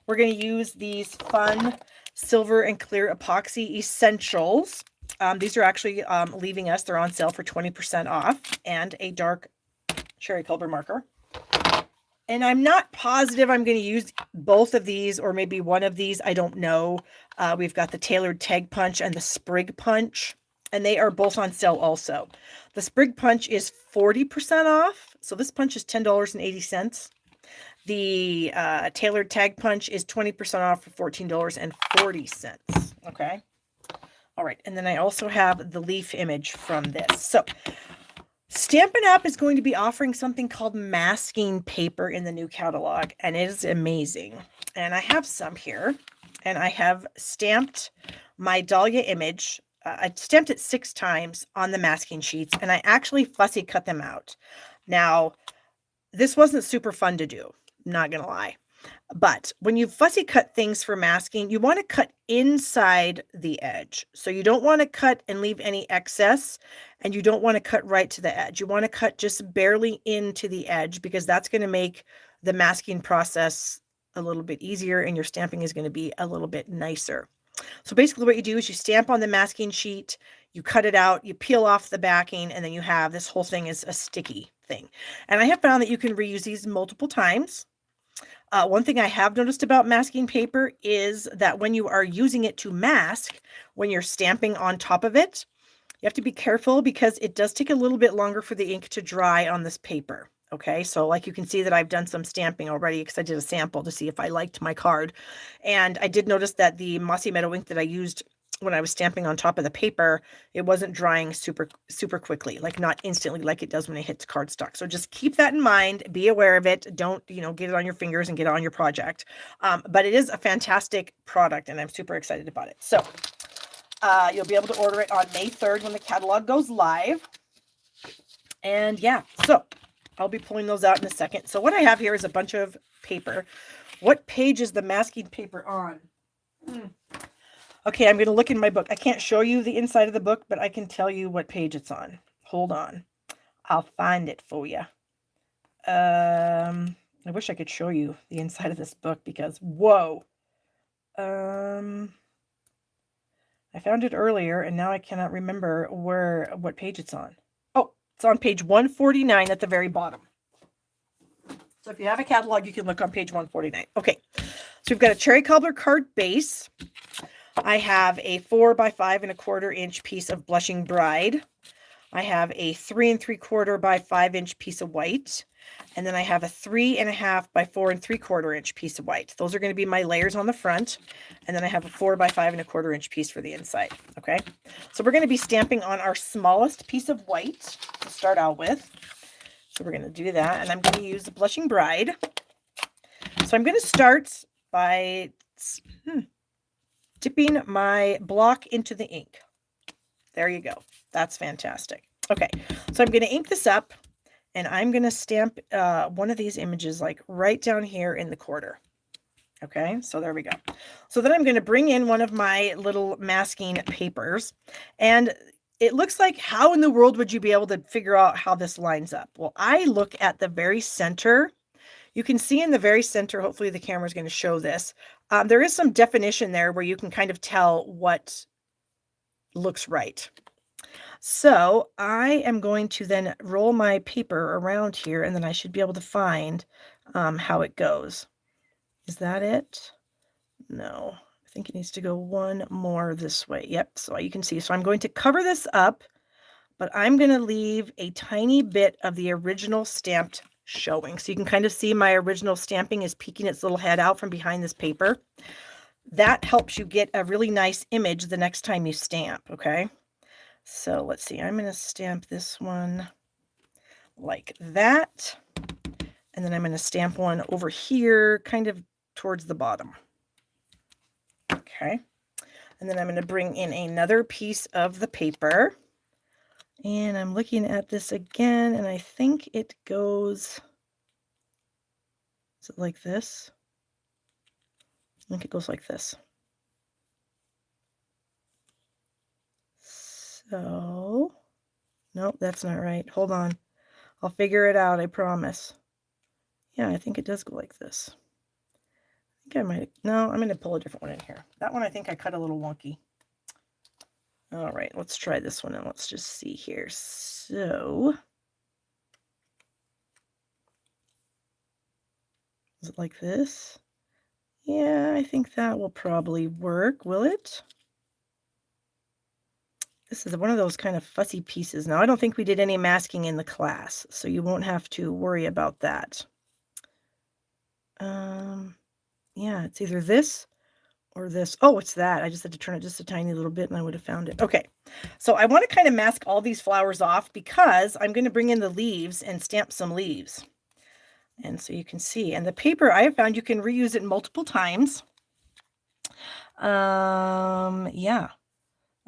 We're going to use these fun silver and clear epoxy essentials. These are actually leaving us. They're on sale for 20% off, and a dark cherry color marker. And I'm not positive I'm going to use both of these or maybe one of these. I don't know. We've got the Tailored Tag Punch and the Sprig Punch, and they are both on sale also. The Sprig Punch is 40% off. So this punch is $10.80. The Tailored Tag Punch is 20% off for $14.40. Okay. All right. And then I also have the leaf image from this. So Stampin' Up! Is going to be offering something called masking paper in the new catalog, and it is amazing. And I have some here, and I have stamped my Dahlia image. I stamped it 6 times on the masking sheets, and I actually fussy cut them out. Now, this wasn't super fun to do, not going to lie. But when you fussy cut things for masking, you want to cut inside the edge. So you don't want to cut and leave any excess, and you don't want to cut right to the edge. You want to cut just barely into the edge, because that's going to make the masking process a little bit easier, and your stamping is going to be a little bit nicer. So basically what you do is you stamp on the masking sheet, you cut it out, you peel off the backing, and then you have this whole thing is a sticky thing. And I have found that you can reuse these multiple times. One thing I have noticed about masking paper is that when you are using it to mask, when you're stamping on top of it, you have to be careful, because it does take a little bit longer for the ink to dry on this paper. Okay, so like you can see that I've done some stamping already, because I did a sample to see if I liked my card. And I did notice that the Mossy Meadow ink that I used when I was stamping on top of the paper, it wasn't drying super quickly, like not instantly like it does when it hits cardstock. So just keep that in mind, be aware of it. Don't, get it on your fingers and get it on your project. But it is a fantastic product, and I'm super excited about it. So you'll be able to order it on May 3rd when the catalog goes live. And yeah, so I'll be pulling those out in a second. So what I have here is a bunch of paper. What page is the masking paper on? Okay, I'm going to look in my book. I can't show you the inside of the book, but I can tell you what page it's on. Hold on. I'll find it for you. I wish I could show you the inside of this book because, whoa. I found it earlier and now I cannot remember what page it's on. Oh, it's on page 149 at the very bottom. So if you have a catalog, you can look on page 149. Okay, so we've got a cherry cobbler card base. I have a 4 by 5 1/4 inch piece of Blushing Bride. I have a 3 3/4 by 5 inch piece of white. And then I have a 3 1/2 by 4 3/4 inch piece of white. Those are going to be my layers on the front. And then I have a 4 by 5 1/4 inch piece for the inside. Okay. So we're going to be stamping on our smallest piece of white to start out with. So we're going to do that. And I'm going to use the Blushing Bride. So I'm going to start by dipping my block into the ink. There you go. That's fantastic. Okay. So I'm going to ink this up. And I'm going to stamp one of these images like right down here in the quarter. Okay, so there we go. So then I'm going to bring in one of my little masking papers. And it looks like, how in the world would you be able to figure out how this lines up? Well, I look at the very center. You can see in the very center, hopefully the camera is going to show this. There is some definition there where you can kind of tell what looks right. So I am going to then roll my paper around here, and then I should be able to find how it goes. Is that it? No, I think it needs to go one more this way. Yep, so you can see. So I'm going to cover this up, but I'm going to leave a tiny bit of the original stamped showing. So you can kind of see my original stamping is peeking its little head out from behind this paper. That helps you get a really nice image the next time you stamp, okay? So let's see, I'm going to stamp this one like that. And then I'm going to stamp one over here, kind of towards the bottom. Okay. And then I'm going to bring in another piece of the paper. And I'm looking at this again, and I think it goes, is it like this? I think it goes like this. So, nope, that's not right. Hold on. I'll figure it out, I promise. Yeah, I think it does go like this. I think I might, no, I'm going to pull a different one in here. That one I think I cut a little wonky. All right, let's try this one and let's just see here. So, is it like this? Yeah, I think that will probably work, will it? This is one of those kind of fussy pieces. Now, I don't think we did any masking in the class, so you won't have to worry about that. Yeah, it's either this or this. Oh, it's that. I just had to turn it just a tiny little bit and I would have found it. Okay, so I want to kind of mask all these flowers off because I'm going to bring in the leaves and stamp some leaves. And so you can see, and the paper I have found you can reuse it multiple times. Yeah.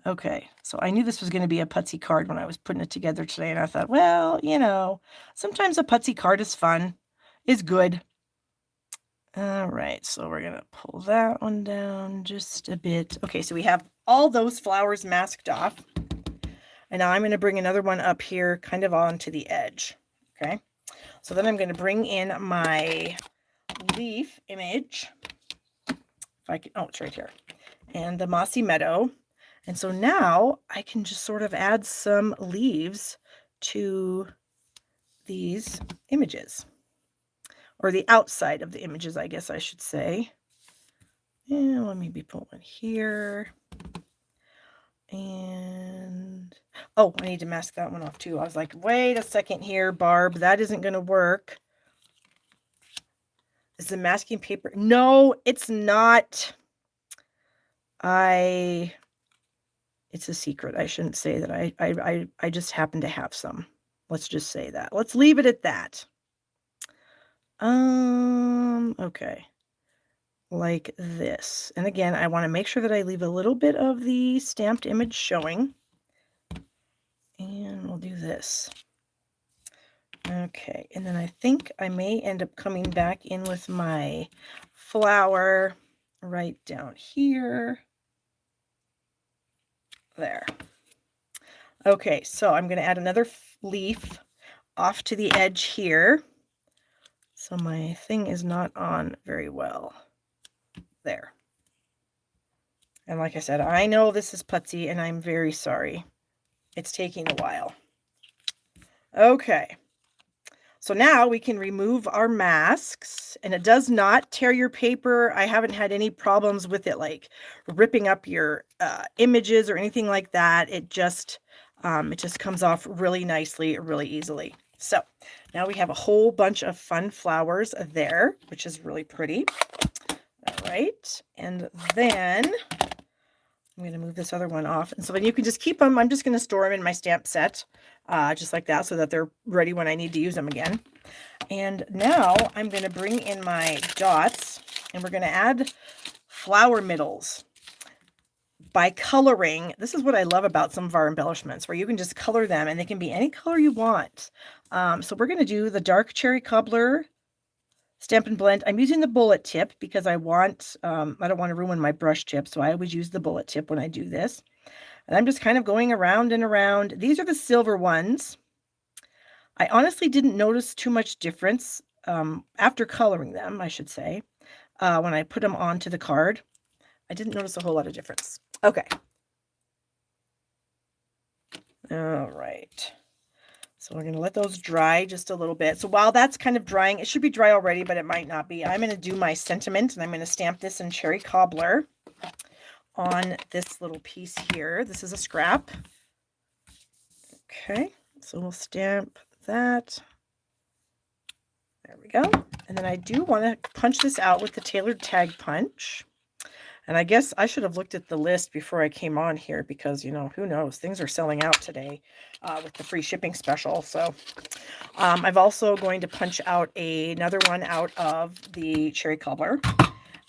Okay, so I knew this was going to be a putsy card when I was putting it together today, and I thought, well, you know, sometimes a putsy card is fun, is good. All right, so we're going to pull that one down just a bit. Okay, so we have all those flowers masked off. And now I'm going to bring another one up here kind of onto the edge. Okay, so then I'm going to bring in my leaf image. If I can, oh, it's right here. And the Mossy Meadow. And so now I can just sort of add some leaves to these images. Or the outside of the images, I guess I should say. And let me put one here. And, oh, I need to mask that one off too. I was like, wait a second here, Barb. That isn't going to work. Is the masking paper? No, it's not. It's a secret. I shouldn't say that. I just happen to have some. Let's just say that. Let's leave it at that. Okay. Like this. And again, I want to make sure that I leave a little bit of the stamped image showing. And we'll do this. Okay, and then I think I may end up coming back in with my flower right down here. There. Okay, so I'm going to add another leaf off to the edge here. So my thing is not on very well. There. And like I said, I know this is putsy and I'm very sorry. It's taking a while. Okay. So now we can remove our masks, and it does not tear your paper. I haven't had any problems with it like ripping up your images or anything like that. It just comes off really nicely, really easily. So now we have a whole bunch of fun flowers there, which is really pretty. All right. And then I'm going to move this other one off. And so then you can just keep them. I'm just going to store them in my stamp set, just like that, so that they're ready when I need to use them again. And now I'm going to bring in my dots, and we're going to add flower middles by coloring. This is what I love about some of our embellishments, where you can just color them, and they can be any color you want. So we're going to do the dark cherry cobbler Stampin' Blend. I'm using the bullet tip because I don't want to ruin my brush tip, so I always use the bullet tip when I do this. And I'm just kind of going around and around. These are the silver ones. I honestly didn't notice too much difference after coloring them, I should say, when I put them onto the card. I didn't notice a whole lot of difference. Okay. All right. So we're going to let those dry just a little bit. So while that's kind of drying, it should be dry already, but it might not be. I'm going to do my sentiment, and I'm going to stamp this in Cherry Cobbler on this little piece here. This is a scrap. Okay, so we'll stamp that. There we go. And then I do want to punch this out with the tailored tag punch. And I guess I should have looked at the list before I came on here because, you know, who knows? Things are selling out today with the free shipping special. So I'm also going to punch out another one out of the Cherry Cobbler.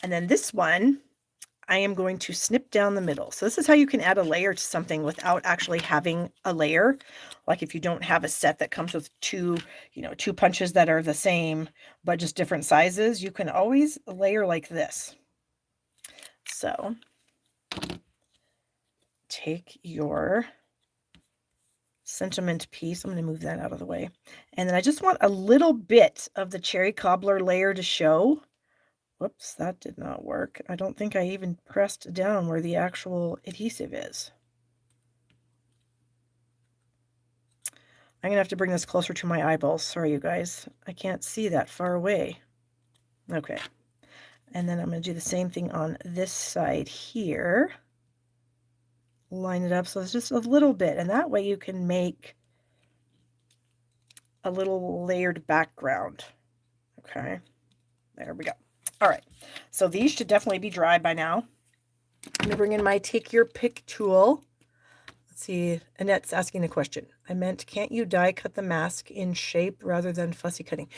And then this one, I am going to snip down the middle. So this is how you can add a layer to something without actually having a layer. Like if you don't have a set that comes with two punches that are the same, but just different sizes, you can always layer like this. So take your sentiment piece. I'm going to move that out of the way. And then I just want a little bit of the Cherry Cobbler layer to show. Whoops, that did not work. I don't think I even pressed down where the actual adhesive is. I'm going to have to bring this closer to my eyeballs. Sorry, you guys. I can't see that far away. Okay. And then I'm going to do the same thing on this side here. Line it up so it's just a little bit. And that way you can make a little layered background. Okay. There we go. All right. So these should definitely be dry by now. Let me bring in my Take Your Pick tool. Let's see. Annette's asking a question. I meant, can't you die cut the mask in shape rather than fussy cutting?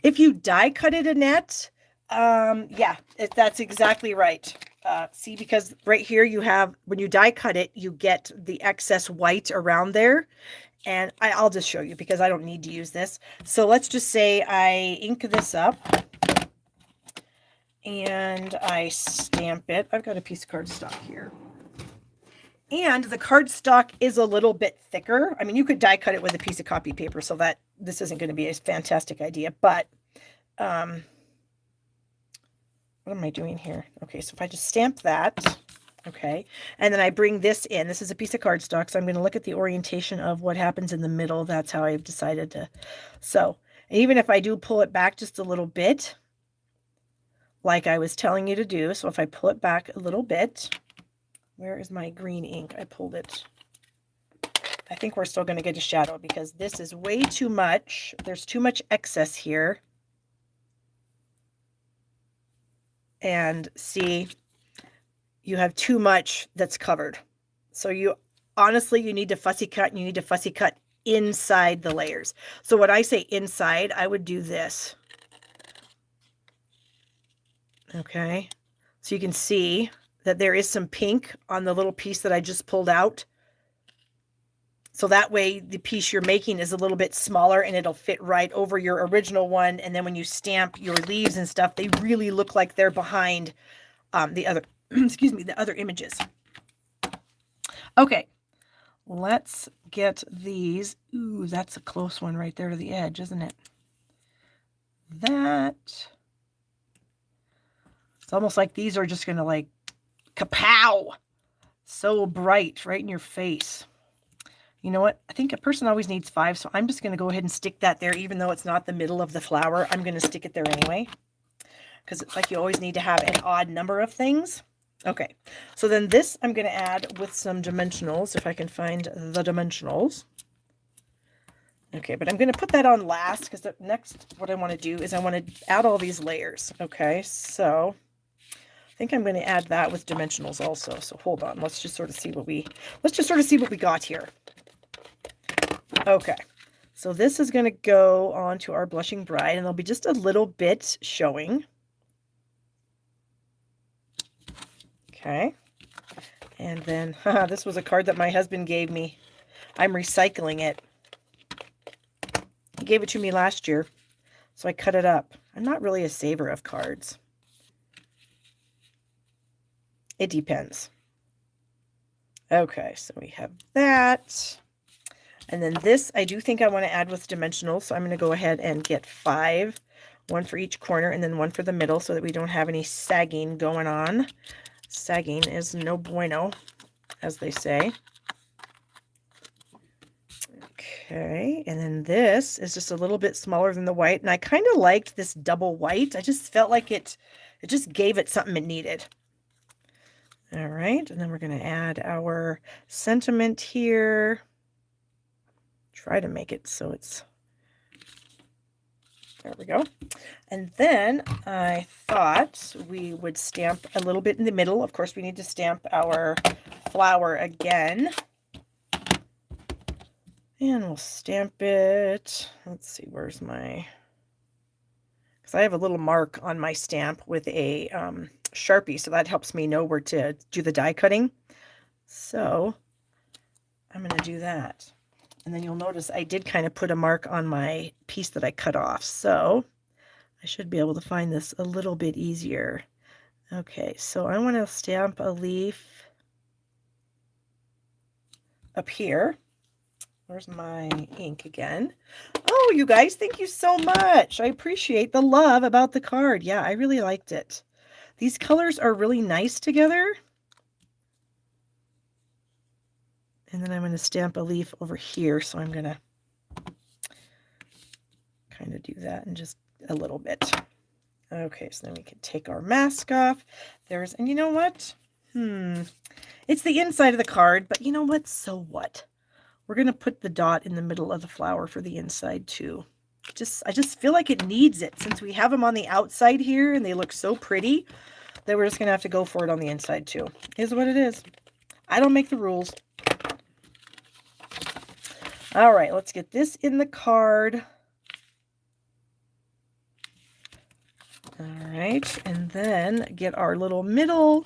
If you die cut it, Annette, yeah, that's exactly right. See, because right here you have, when you die cut it, you get the excess white around there. And I'll just show you because I don't need to use this. So let's just say I ink this up and I stamp it. I've got a piece of cardstock here. And the cardstock is a little bit thicker. I mean, you could die cut it with a piece of copy paper, so that this isn't going to be a fantastic idea, but what am I doing here? Okay, so if I just stamp that, okay, and then I bring this in. This is a piece of cardstock, so I'm going to look at the orientation of what happens in the middle. That's how I've decided to. So even if I do pull it back just a little bit, like I was telling you to do, so if I pull it back a little bit, where is my green ink? I pulled it. I think we're still going to get a shadow because this is way too much. There's too much excess here. And see, you have too much that's covered. So you need to fussy cut, and you need to fussy cut inside the layers. So when I say inside, I would do this. Okay. So you can see that there is some pink on the little piece that I just pulled out. So that way the piece you're making is a little bit smaller and it'll fit right over your original one. And then when you stamp your leaves and stuff, they really look like they're behind the other, excuse me, the other images. Okay. let's get these. Ooh, that's a close one right there to the edge, isn't it? That. It's almost like these are just going to like kapow. So bright right in your face. You know what? I think a person always needs 5, so I'm just going to go ahead and stick that there, even though it's not the middle of the flower. I'm going to stick it there anyway, because it's like you always need to have an odd number of things. Okay, so then this I'm going to add with some dimensionals, if I can find the dimensionals. Okay, but I'm going to put that on last, because next what I want to do is I want to add all these layers. Okay, so I think I'm going to add that with dimensionals also. So hold on, let's just sort of see what we got here. Okay, so this is going to go on to our blushing bride, and there'll be just a little bit showing. Okay, and then this was a card that my husband gave me. I'm recycling it. He gave it to me last year, so I cut it up. I'm not really a saver of cards. It depends. Okay, so we have that. And then this, I do think I want to add with dimensionals, so I'm going to go ahead and get 5, 1 for each corner, and then 1 for the middle, so that we don't have any sagging going on. Sagging is no bueno, as they say. Okay, and then this is just a little bit smaller than the white, and I kind of liked this double white. I just felt like it just gave it something it needed. All right, and then we're going to add our sentiment here. Try to make it so it's, there we go. And then I thought we would stamp a little bit in the middle. Of course, we need to stamp our flower again. And we'll stamp it. Let's see, where's my, because I have a little mark on my stamp with a Sharpie, so that helps me know where to do the die cutting. So I'm going to do that. And then you'll notice I did kind of put a mark on my piece that I cut off. So I should be able to find this a little bit easier. Okay, so I want to stamp a leaf up here. Where's my ink again? Oh, you guys, thank you so much. I appreciate the love about the card. Yeah, I really liked it. These colors are really nice together. And then I'm going to stamp a leaf over here. So I'm going to kind of do that in just a little bit. Okay, so then we can take our mask off. And you know what? It's the inside of the card, but you know what? So what? We're going to put the dot in the middle of the flower for the inside too. I just feel like it needs it, since we have them on the outside here and they look so pretty that we're just going to have to go for it on the inside too. Is what it is. I don't make the rules. All right, let's get this in the card. All right, and then get our little middle,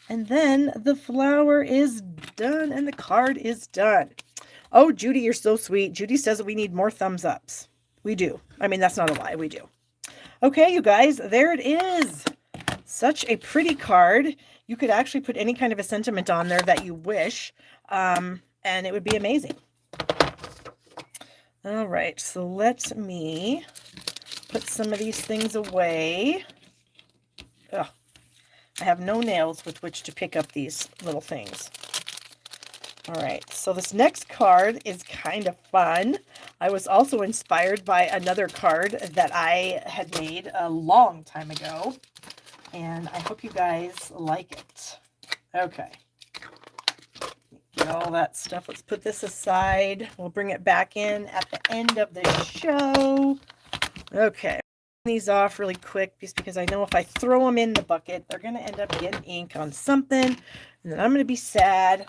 and then the flower is done and the card is done. Oh, Judy, you're so sweet. Judy says that we need more thumbs ups. We do. I mean, that's not a lie. We do. Okay, you guys, there it is. Such a pretty card. You could actually put any kind of a sentiment on there that you wish, and it would be amazing. All right, so let me put some of these things away. Ugh, I have no nails with which to pick up these little things. All right, so this next card is kind of fun. I was also inspired by another card that I had made a long time ago, and I hope you guys like it. Okay. Get all that stuff. Let's put this aside. We'll bring it back in at the end of the show. Okay. These off really quick, just because I know if I throw them in the bucket, they're going to end up getting ink on something, and then I'm going to be sad.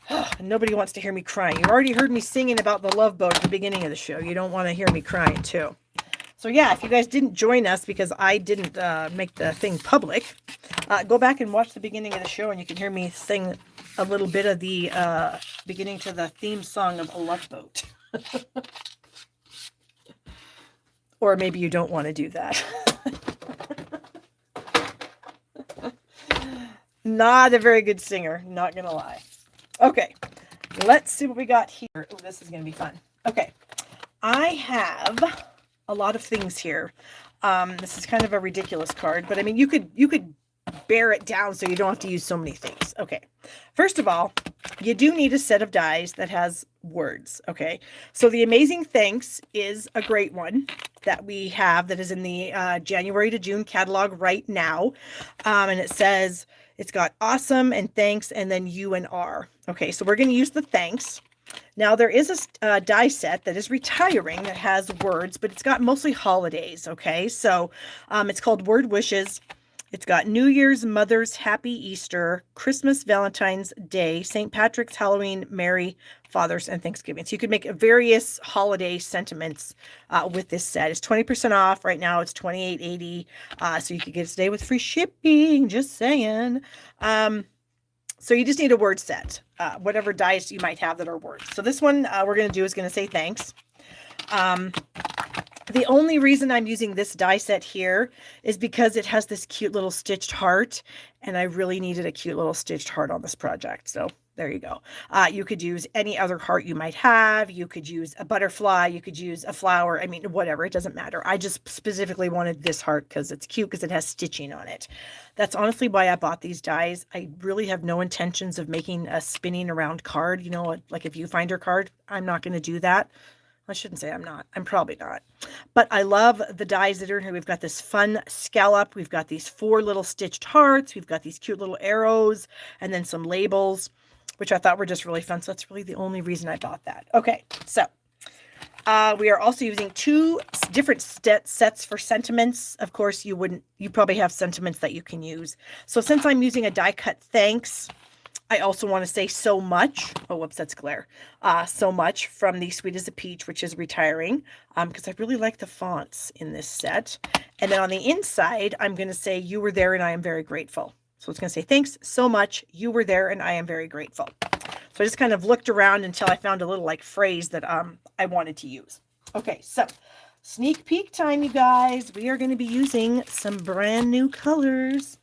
And nobody wants to hear me crying. You already heard me singing about the Love Boat at the beginning of the show. You don't want to hear me crying too. So yeah, if you guys didn't join us because I didn't make the thing public, go back and watch the beginning of the show, and you can hear me sing a little bit of the beginning to the theme song of A Love Boat. Or maybe you don't want to do that. Not a very good singer, not gonna lie. Okay, let's see what we got here. Oh, this is going to be fun. Okay. I have a lot of things here. This is kind of a ridiculous card, but I mean, you could bear it down so you don't have to use so many things. Okay. First of all, you do need a set of dies that has words. Okay. So the Amazing Thanks is a great one that we have that is in the January to June catalog right now. And it says, it's got awesome and thanks and then U and R. Okay. So we're going to use the thanks. Now there is a die set that is retiring that has words, but it's got mostly holidays. Okay. So it's called Word Wishes. It's got New Year's, Mother's, Happy Easter, Christmas, Valentine's Day, St. Patrick's, Halloween, Merry, Father's, and Thanksgiving. So you could make various holiday sentiments with this set. It's 20% off. Right now it's $28.80. So you could get it today with free shipping. Just saying. So you just need a word set, whatever dice you might have that are words. So this one we're going to do is going to say thanks. The only reason I'm using this die set here is because it has this cute little stitched heart, and I really needed a cute little stitched heart on this project. So there you go. You could use any other heart you might have. You could use a butterfly. You could use a flower. I mean, whatever. It doesn't matter. I just specifically wanted this heart because it's cute because it has stitching on it. That's honestly why I bought these dies. I really have no intentions of making a spinning around card. You know, like a viewfinder card. I'm not going to do that. I shouldn't say I'm not. I'm probably not. But I love the dies that are in here. We've got this fun scallop. We've got these 4 little stitched hearts. We've got these cute little arrows and then some labels, which I thought were just really fun. So that's really the only reason I bought that. Okay, so we are also using 2 different sets for sentiments. Of course, you probably have sentiments that you can use. So since I'm using a die cut thanks, I also want to say so much. Oh, whoops, that's glare. So much from the Sweet as a Peach, which is retiring, because I really like the fonts in this set. And then on the inside, I'm going to say you were there and I am very grateful. So it's going to say thanks so much. You were there and I am very grateful. So I just kind of looked around until I found a little like phrase that I wanted to use. Okay, so sneak peek time, you guys. We are going to be using some brand new colors.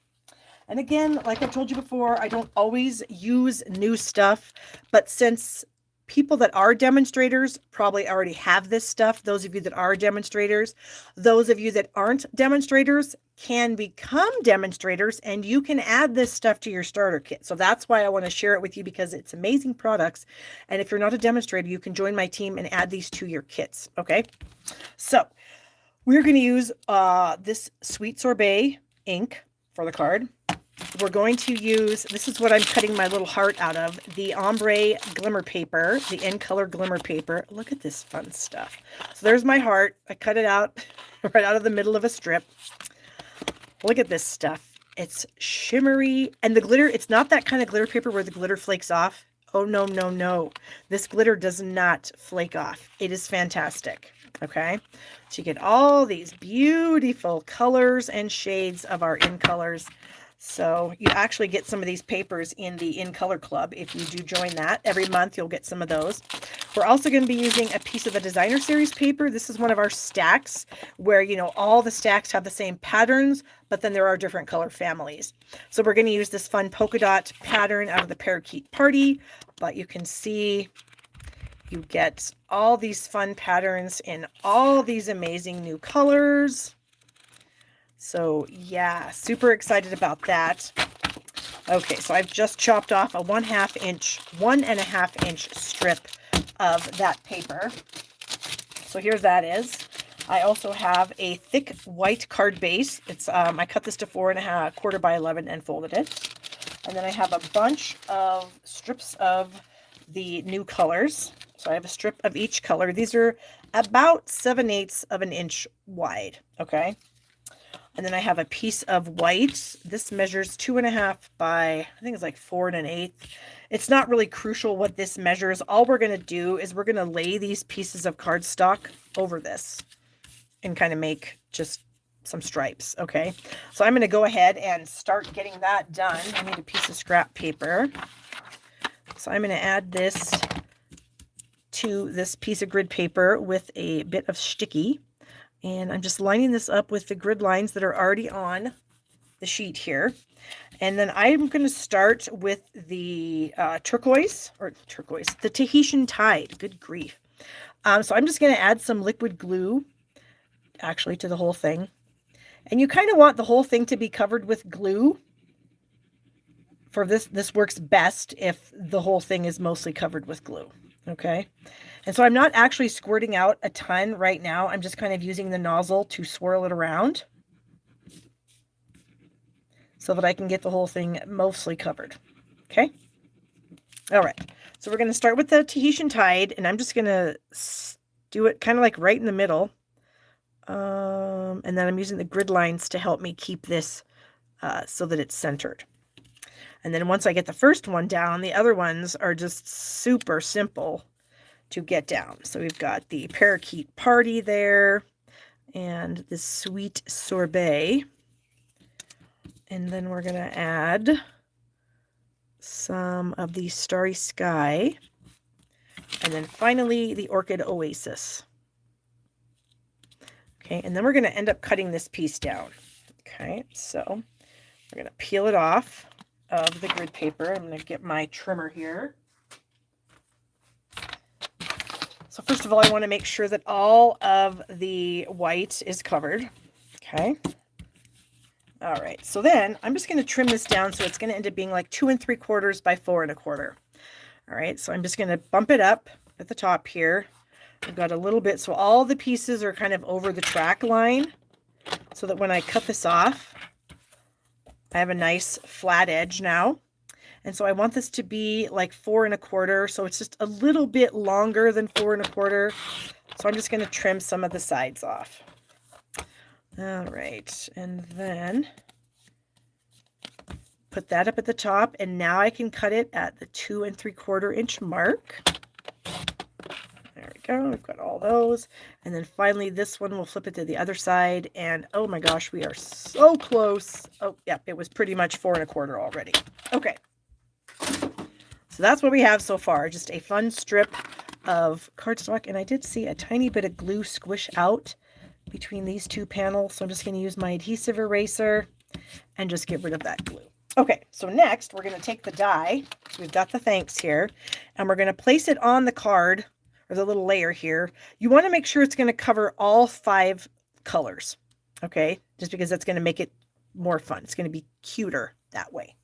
And again, like I told you before, I don't always use new stuff, but since people that are demonstrators probably already have this stuff, those of you that are demonstrators, those of you that aren't demonstrators can become demonstrators and you can add this stuff to your starter kit. So that's why I want to share it with you because it's amazing products. And if you're not a demonstrator, you can join my team and add these to your kits. Okay. So we're going to use this Sweet Sorbet ink for the card. We're going to use, this is what I'm cutting my little heart out of, the ombre glimmer paper, the in color glimmer paper. Look at this fun stuff. So there's my heart. I cut it out right out of the middle of a strip. Look at this stuff. It's shimmery, and the glitter, it's not that kind of glitter paper where the glitter flakes off. Oh, no, no, no. This glitter does not flake off. It is fantastic. Okay. So you get all these beautiful colors and shades of our in colors. So you actually get some of these papers in the In Color Club. If you do join that, every month you'll get some of those. We're also going to be using a piece of the Designer Series paper. This is one of our stacks where, you know, all the stacks have the same patterns, but then there are different color families. So we're going to use this fun polka dot pattern out of the Parakeet Party, but you can see you get all these fun patterns in all these amazing new colors. So yeah, super excited about that. Okay, so I've just chopped off a 1.5 inch strip of that paper. So here that is. I also have a thick white card base. It's I cut this to 4.25 by 11 and folded it. And then I have a bunch of strips of the new colors. So I have a strip of each color. These are about 7/8 of an inch wide. Okay. And then I have a piece of white. This measures 2.5 by, I think it's like 4 1/8. It's not really crucial what this measures. All we're going to do is we're going to lay these pieces of cardstock over this and kind of make just some stripes. Okay. So I'm going to go ahead and start getting that done. I need a piece of scrap paper. So I'm going to add this to this piece of grid paper with a bit of sticky. And I'm just lining this up with the grid lines that are already on the sheet here. And then I'm going to start with the the Tahitian Tide. Good grief. So I'm just going to add some liquid glue, actually, to the whole thing. And you kind of want the whole thing to be covered with glue. For this works best if the whole thing is mostly covered with glue. Okay. And so I'm not actually squirting out a ton right now. I'm just kind of using the nozzle to swirl it around so that I can get the whole thing mostly covered. Okay. All right. So we're going to start with the Tahitian Tide, and I'm just going to do it kind of like right in the middle. And then I'm using the grid lines to help me keep this so that it's centered. And then once I get the first one down, the other ones are just super simple to get down. So we've got the parakeet party there and the sweet sorbet. And then we're going to add some of the starry sky. And then finally the orchid oasis. Okay, and then we're going to end up cutting this piece down. Okay, so we're going to peel it off of the grid paper. I'm going to get my trimmer here. So first of all, I want to make sure that all of the white is covered. Okay. All right. So then I'm just going to trim this down. So it's going to end up being like 2 3/4 by 4 1/4. All right. So I'm just going to bump it up at the top here. I've got a little bit. So all the pieces are kind of over the track line so that when I cut this off, I have a nice flat edge now. And so I want this to be like 4 1/4. So it's just a little bit longer than 4 1/4. So I'm just going to trim some of the sides off. All right. And then put that up at the top. And now I can cut it at the 2 3/4 inch mark. There we go. We've got all those. And then finally, this one, we'll flip it to the other side. And oh my gosh, we are so close. Oh, yeah, it was pretty much 4 1/4 already. Okay. So that's what we have so far. Just a fun strip of cardstock. And I did see a tiny bit of glue squish out between these two panels. So I'm just going to use my adhesive eraser and just get rid of that glue. Okay, so next we're going to take the die. So we've got the thanks here. And we're going to place it on the card, or the little layer here. You want to make sure it's going to cover all 5 colors. Okay, just because that's going to make it more fun. It's going to be cuter that way.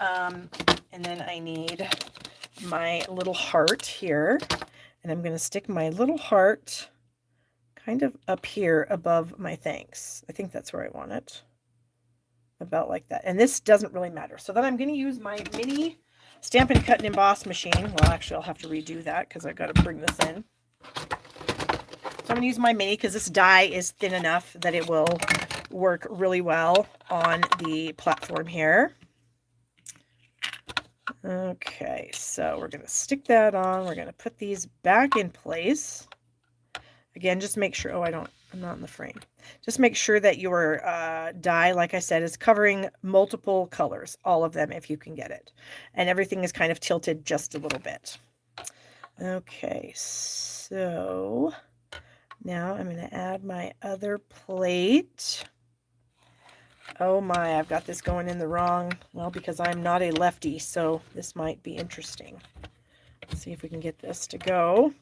And then I need my little heart here, and I'm going to stick my little heart kind of up here above my thanks. I think that's where I want it. About like that. And this doesn't really matter. So then I'm going to use my mini Stampin' Cut and Emboss machine. Well, actually, I'll have to redo that because I've got to bring this in. So I'm going to use my mini because this die is thin enough that it will work really well on the platform here. Okay, so we're going to stick that on. We're going to put these back in place. Again, just make sure, I'm not in the frame. Just make sure that your die, like I said, is covering multiple colors, all of them if you can get it. And everything is kind of tilted just a little bit. Okay, so now I'm going to add my other plate. Oh my, I've got this going in the wrong, well, because I'm not a lefty, so this might be interesting. Let's see if we can get this to go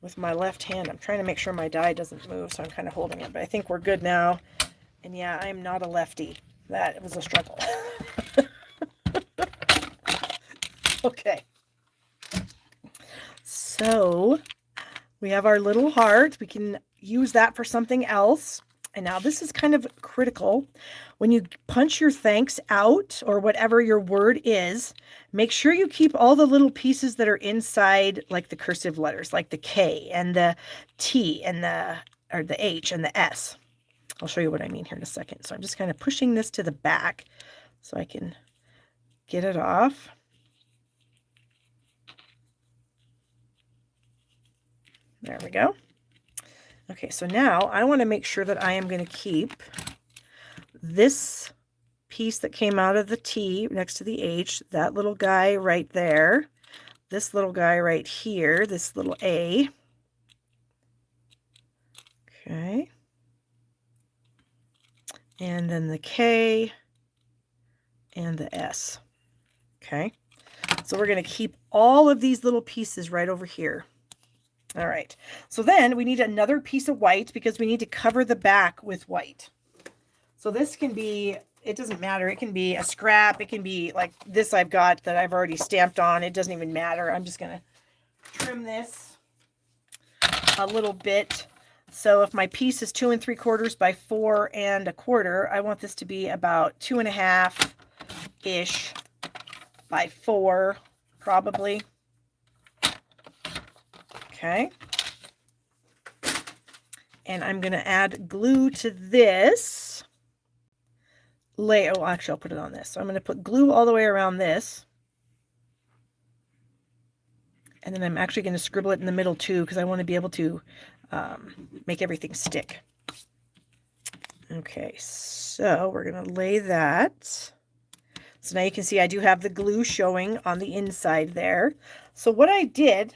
with my left hand. I'm trying to make sure my die doesn't move, so I'm kind of holding it, but I think we're good now. And yeah, I'm not a lefty. That was a struggle. Okay. So we have our little heart. We can use that for something else. And now this is kind of critical. When you punch your thanks out, or whatever your word is, make sure you keep all the little pieces that are inside, like the cursive letters, like the K and the T and the H and the S. I'll show you what I mean here in a second. So I'm just kind of pushing this to the back so I can get it off. There we go. Okay, so now I want to make sure that I am going to keep this piece that came out of the T next to the H, that little guy right there, this little guy right here, this little A. Okay. And then the K and the S. Okay. So we're going to keep all of these little pieces right over here. All right. So then we need another piece of white because we need to cover the back with white. So this can be, it doesn't matter. It can be a scrap. It can be like this I've got that I've already stamped on. It doesn't even matter. I'm just going to trim this a little bit. So if my piece is 2 3/4 by 4 1/4, I want this to be about 2 1/2-ish by 4, probably. Okay. And I'm going to add glue to this layer. Oh, actually, I'll put it on this. So I'm going to put glue all the way around this. And then I'm actually going to scribble it in the middle too, because I want to be able to make everything stick. Okay, so we're going to lay that. So now you can see I do have the glue showing on the inside there. So what I did,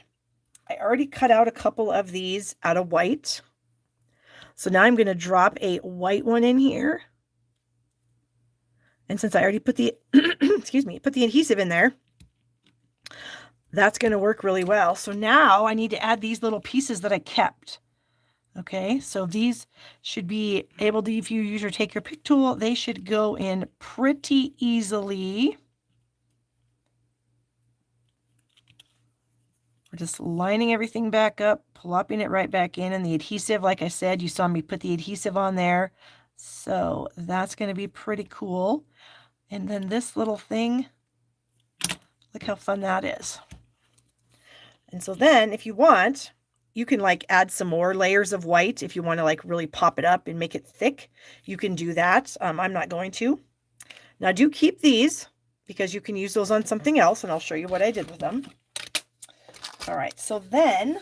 I already cut out a couple of these out of white. So now I'm going to drop a white one in here. And since I already put the, excuse me, put the adhesive in there, that's going to work really well. So now I need to add these little pieces that I kept. Okay, so these should be able to, if you use your take your pick tool, they should go in pretty easily. We're just lining everything back up, plopping it right back in, and the adhesive, like I said, you saw me put the adhesive on there. So that's going to be pretty cool. And then this little thing, look how fun that is. And so then if you want, you can like add some more layers of white. If you want to like really pop it up and make it thick, you can do that. I'm not going to. Now do keep these because you can use those on something else, and I'll show you what I did with them. All right, so then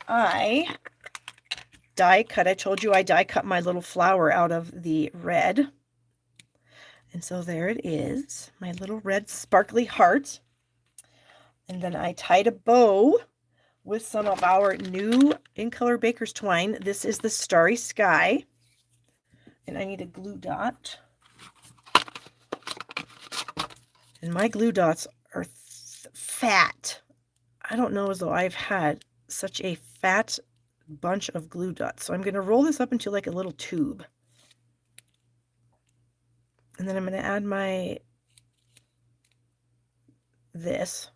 I die cut. I told you I die cut my little flower out of the red. And so there it is, my little red sparkly heart. And then I tied a bow with some of our new In Color Baker's Twine. This is the Starry Sky. And I need a glue dot. And my glue dots are fat. I don't know as though I've had such a fat bunch of glue dots. So I'm going to roll this up into like a little tube. And then I'm going to add this.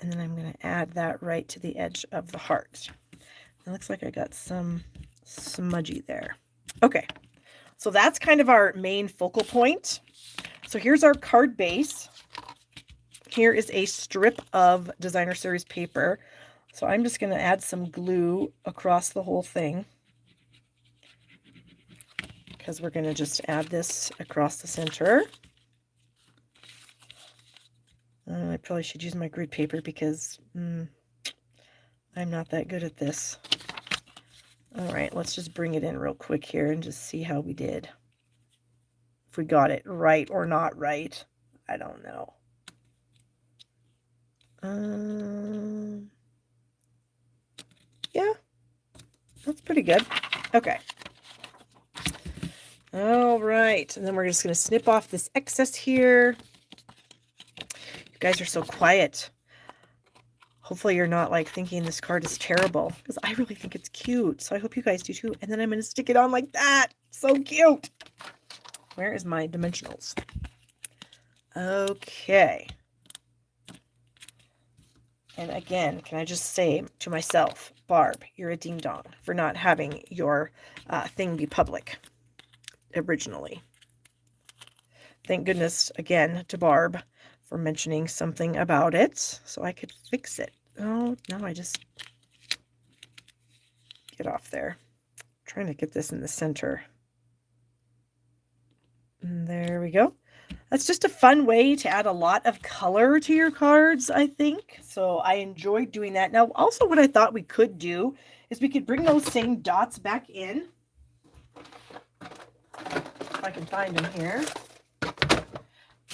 And then I'm going to add that right to the edge of the heart. It looks like I got some smudgy there. Okay, so that's kind of our main focal point. So here's our card base. Here is a strip of Designer Series paper. So I'm just going to add some glue across the whole thing, because we're going to just add this across the center. I probably should use my grid paper because I'm not that good at this. All right, let's just bring it in real quick here and just see how we did. If we got it right or not right, I don't know. Yeah, that's pretty good. Okay. All right, and then we're just going to snip off this excess here. You guys are so quiet. Hopefully you're not like thinking this card is terrible, because I really think it's cute. So I hope you guys do too. And then I'm going to stick it on like that. So cute. Where is my dimensionals? Okay. And again, can I just say to myself, Barb, you're a ding-dong for not having your thing be public originally. Thank goodness, again, to Barb for mentioning something about it so I could fix it. Oh, no, I just get off there. I'm trying to get this in the center. And there we go. That's just a fun way to add a lot of color to your cards, I think. So I enjoyed doing that. Now, also what I thought we could do is we could bring those same dots back in. If I can find them here.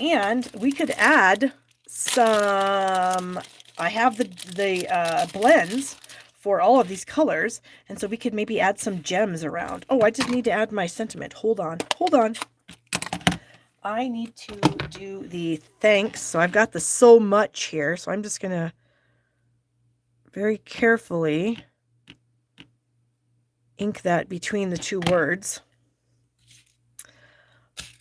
And we could add some, I have the blends for all of these colors. And so we could maybe add some gems around. Oh, I just need to add my sentiment. Hold on. Hold on. I need to do the thanks. So I've got the so much here. So I'm just going to very carefully ink that between the two words.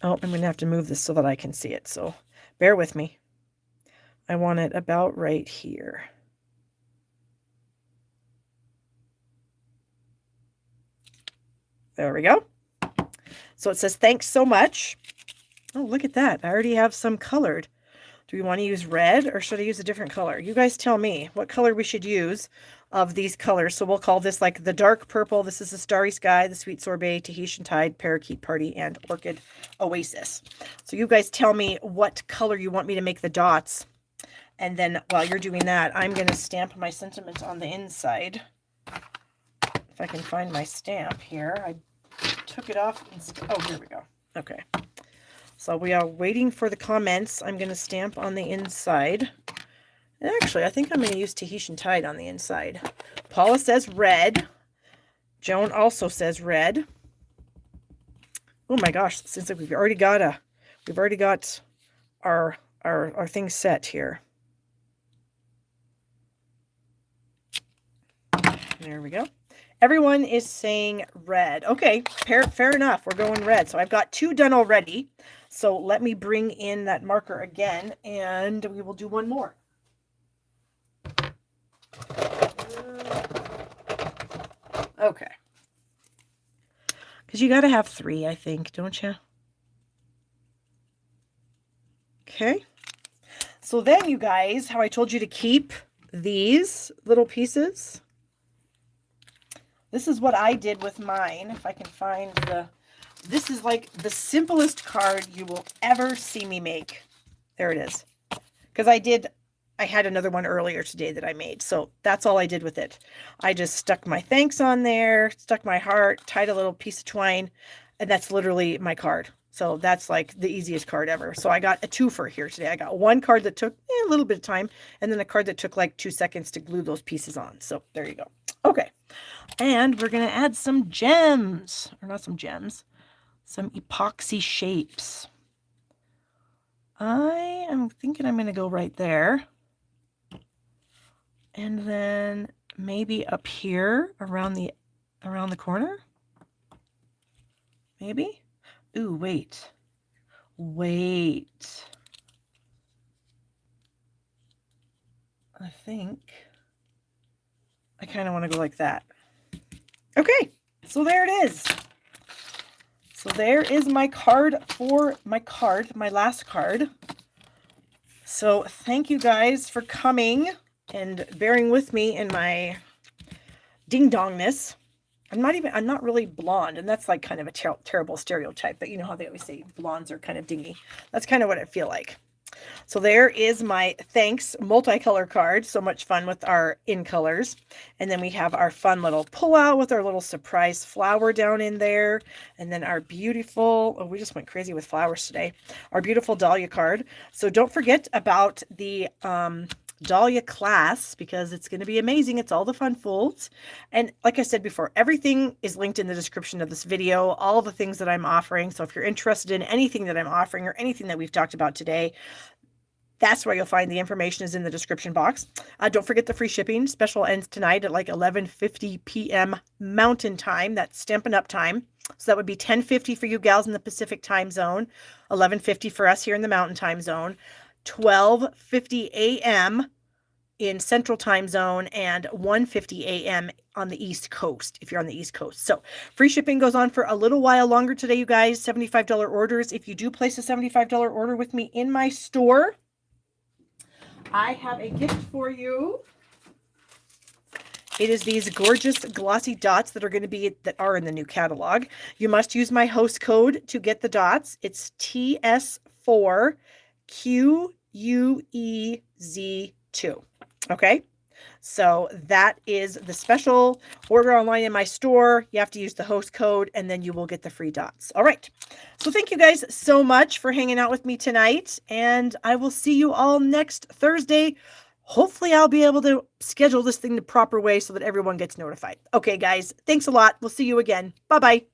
Oh, I'm going to have to move this so that I can see it. So bear with me. I want it about right here. There we go. So it says, thanks so much. Oh, look at that. I already have some colored. Do we want to use red or should I use a different color? You guys tell me what color we should use of these colors. So we'll call this like the dark purple. This is the Starry Sky, the Sweet Sorbet, Tahitian Tide, Parakeet Party, and Orchid Oasis. So you guys tell me what color you want me to make the dots. And then while you're doing that, I'm going to stamp my sentiment on the inside. If I can find my stamp here. I took it off. Oh, here we go. Okay. So we are waiting for the comments. I'm going to stamp on the inside. And actually, I think I'm going to use Tahitian Tide on the inside. Paula says red. Joan also says red. Oh my gosh, it seems like we've already got our thing set here. There we go. Everyone is saying red. Okay, fair enough. We're going red. So I've got 2 done already. So let me bring in that marker again, and we will do one more. Okay. Because you got to have 3, I think, don't you? Okay. So then, you guys, how I told you to keep these little pieces. This is what I did with mine. If I can find this is like the simplest card you will ever see me make. There it is. Because I had another one earlier today that I made. So that's all I did with it. I just stuck my thanks on there, stuck my heart, tied a little piece of twine, and that's literally my card. So that's like the easiest card ever. So I got a twofer here today. I got one card that took a little bit of time, and then a card that took like 2 seconds to glue those pieces on. So there you go. Okay. And we're going to add some gems, or not some gems, some epoxy shapes. I am thinking I'm going to go right there. And then maybe up here around the corner. Maybe. Ooh, wait. I think I kind of want to go like that. Okay, so there it is. So there is my card for my last card. So thank you guys for coming and bearing with me in my ding-dongness. I'm not really blonde, and that's like kind of a terrible stereotype, but you know how they always say blondes are kind of dingy. That's kind of what I feel like. So there is my thanks multicolor card. So much fun with our in colors. And then we have our fun little pullout with our little surprise flower down in there. And then our beautiful, oh, we just went crazy with flowers today. Our beautiful Dahlia card. So don't forget about the Dahlia class, because it's going to be amazing. It's all the fun folds. And like I said before, everything is linked in the description of this video, all the things that I'm offering. So if you're interested in anything that I'm offering or anything that we've talked about today, that's where you'll find the information is in the description box. Don't forget the free shipping. Special ends tonight at like 11:50 p.m. Mountain Time. That's Stampin' Up! Time. So that would be 10:50 for you gals in the Pacific Time Zone, 11:50 for us here in the Mountain Time Zone, 12:50 a.m. in Central Time Zone, and 1:50 a.m. on the East Coast, if you're on the East Coast. So free shipping goes on for a little while longer today, you guys. $75 orders. If you do place a $75 order with me in my store, I have a gift for you. It is these gorgeous glossy dots that are in the new catalog. You must use my host code to get the dots. It's TS4QUEZ2. Okay, so that is the special order online in my store. You have to use the host code, and then you will get the free dots. All right, so thank you guys so much for hanging out with me tonight, and I will see you all next Thursday. hopefully I'll be able to schedule this thing the proper way so that everyone gets notified. Okay, guys, thanks a lot. We'll see you again. Bye-bye.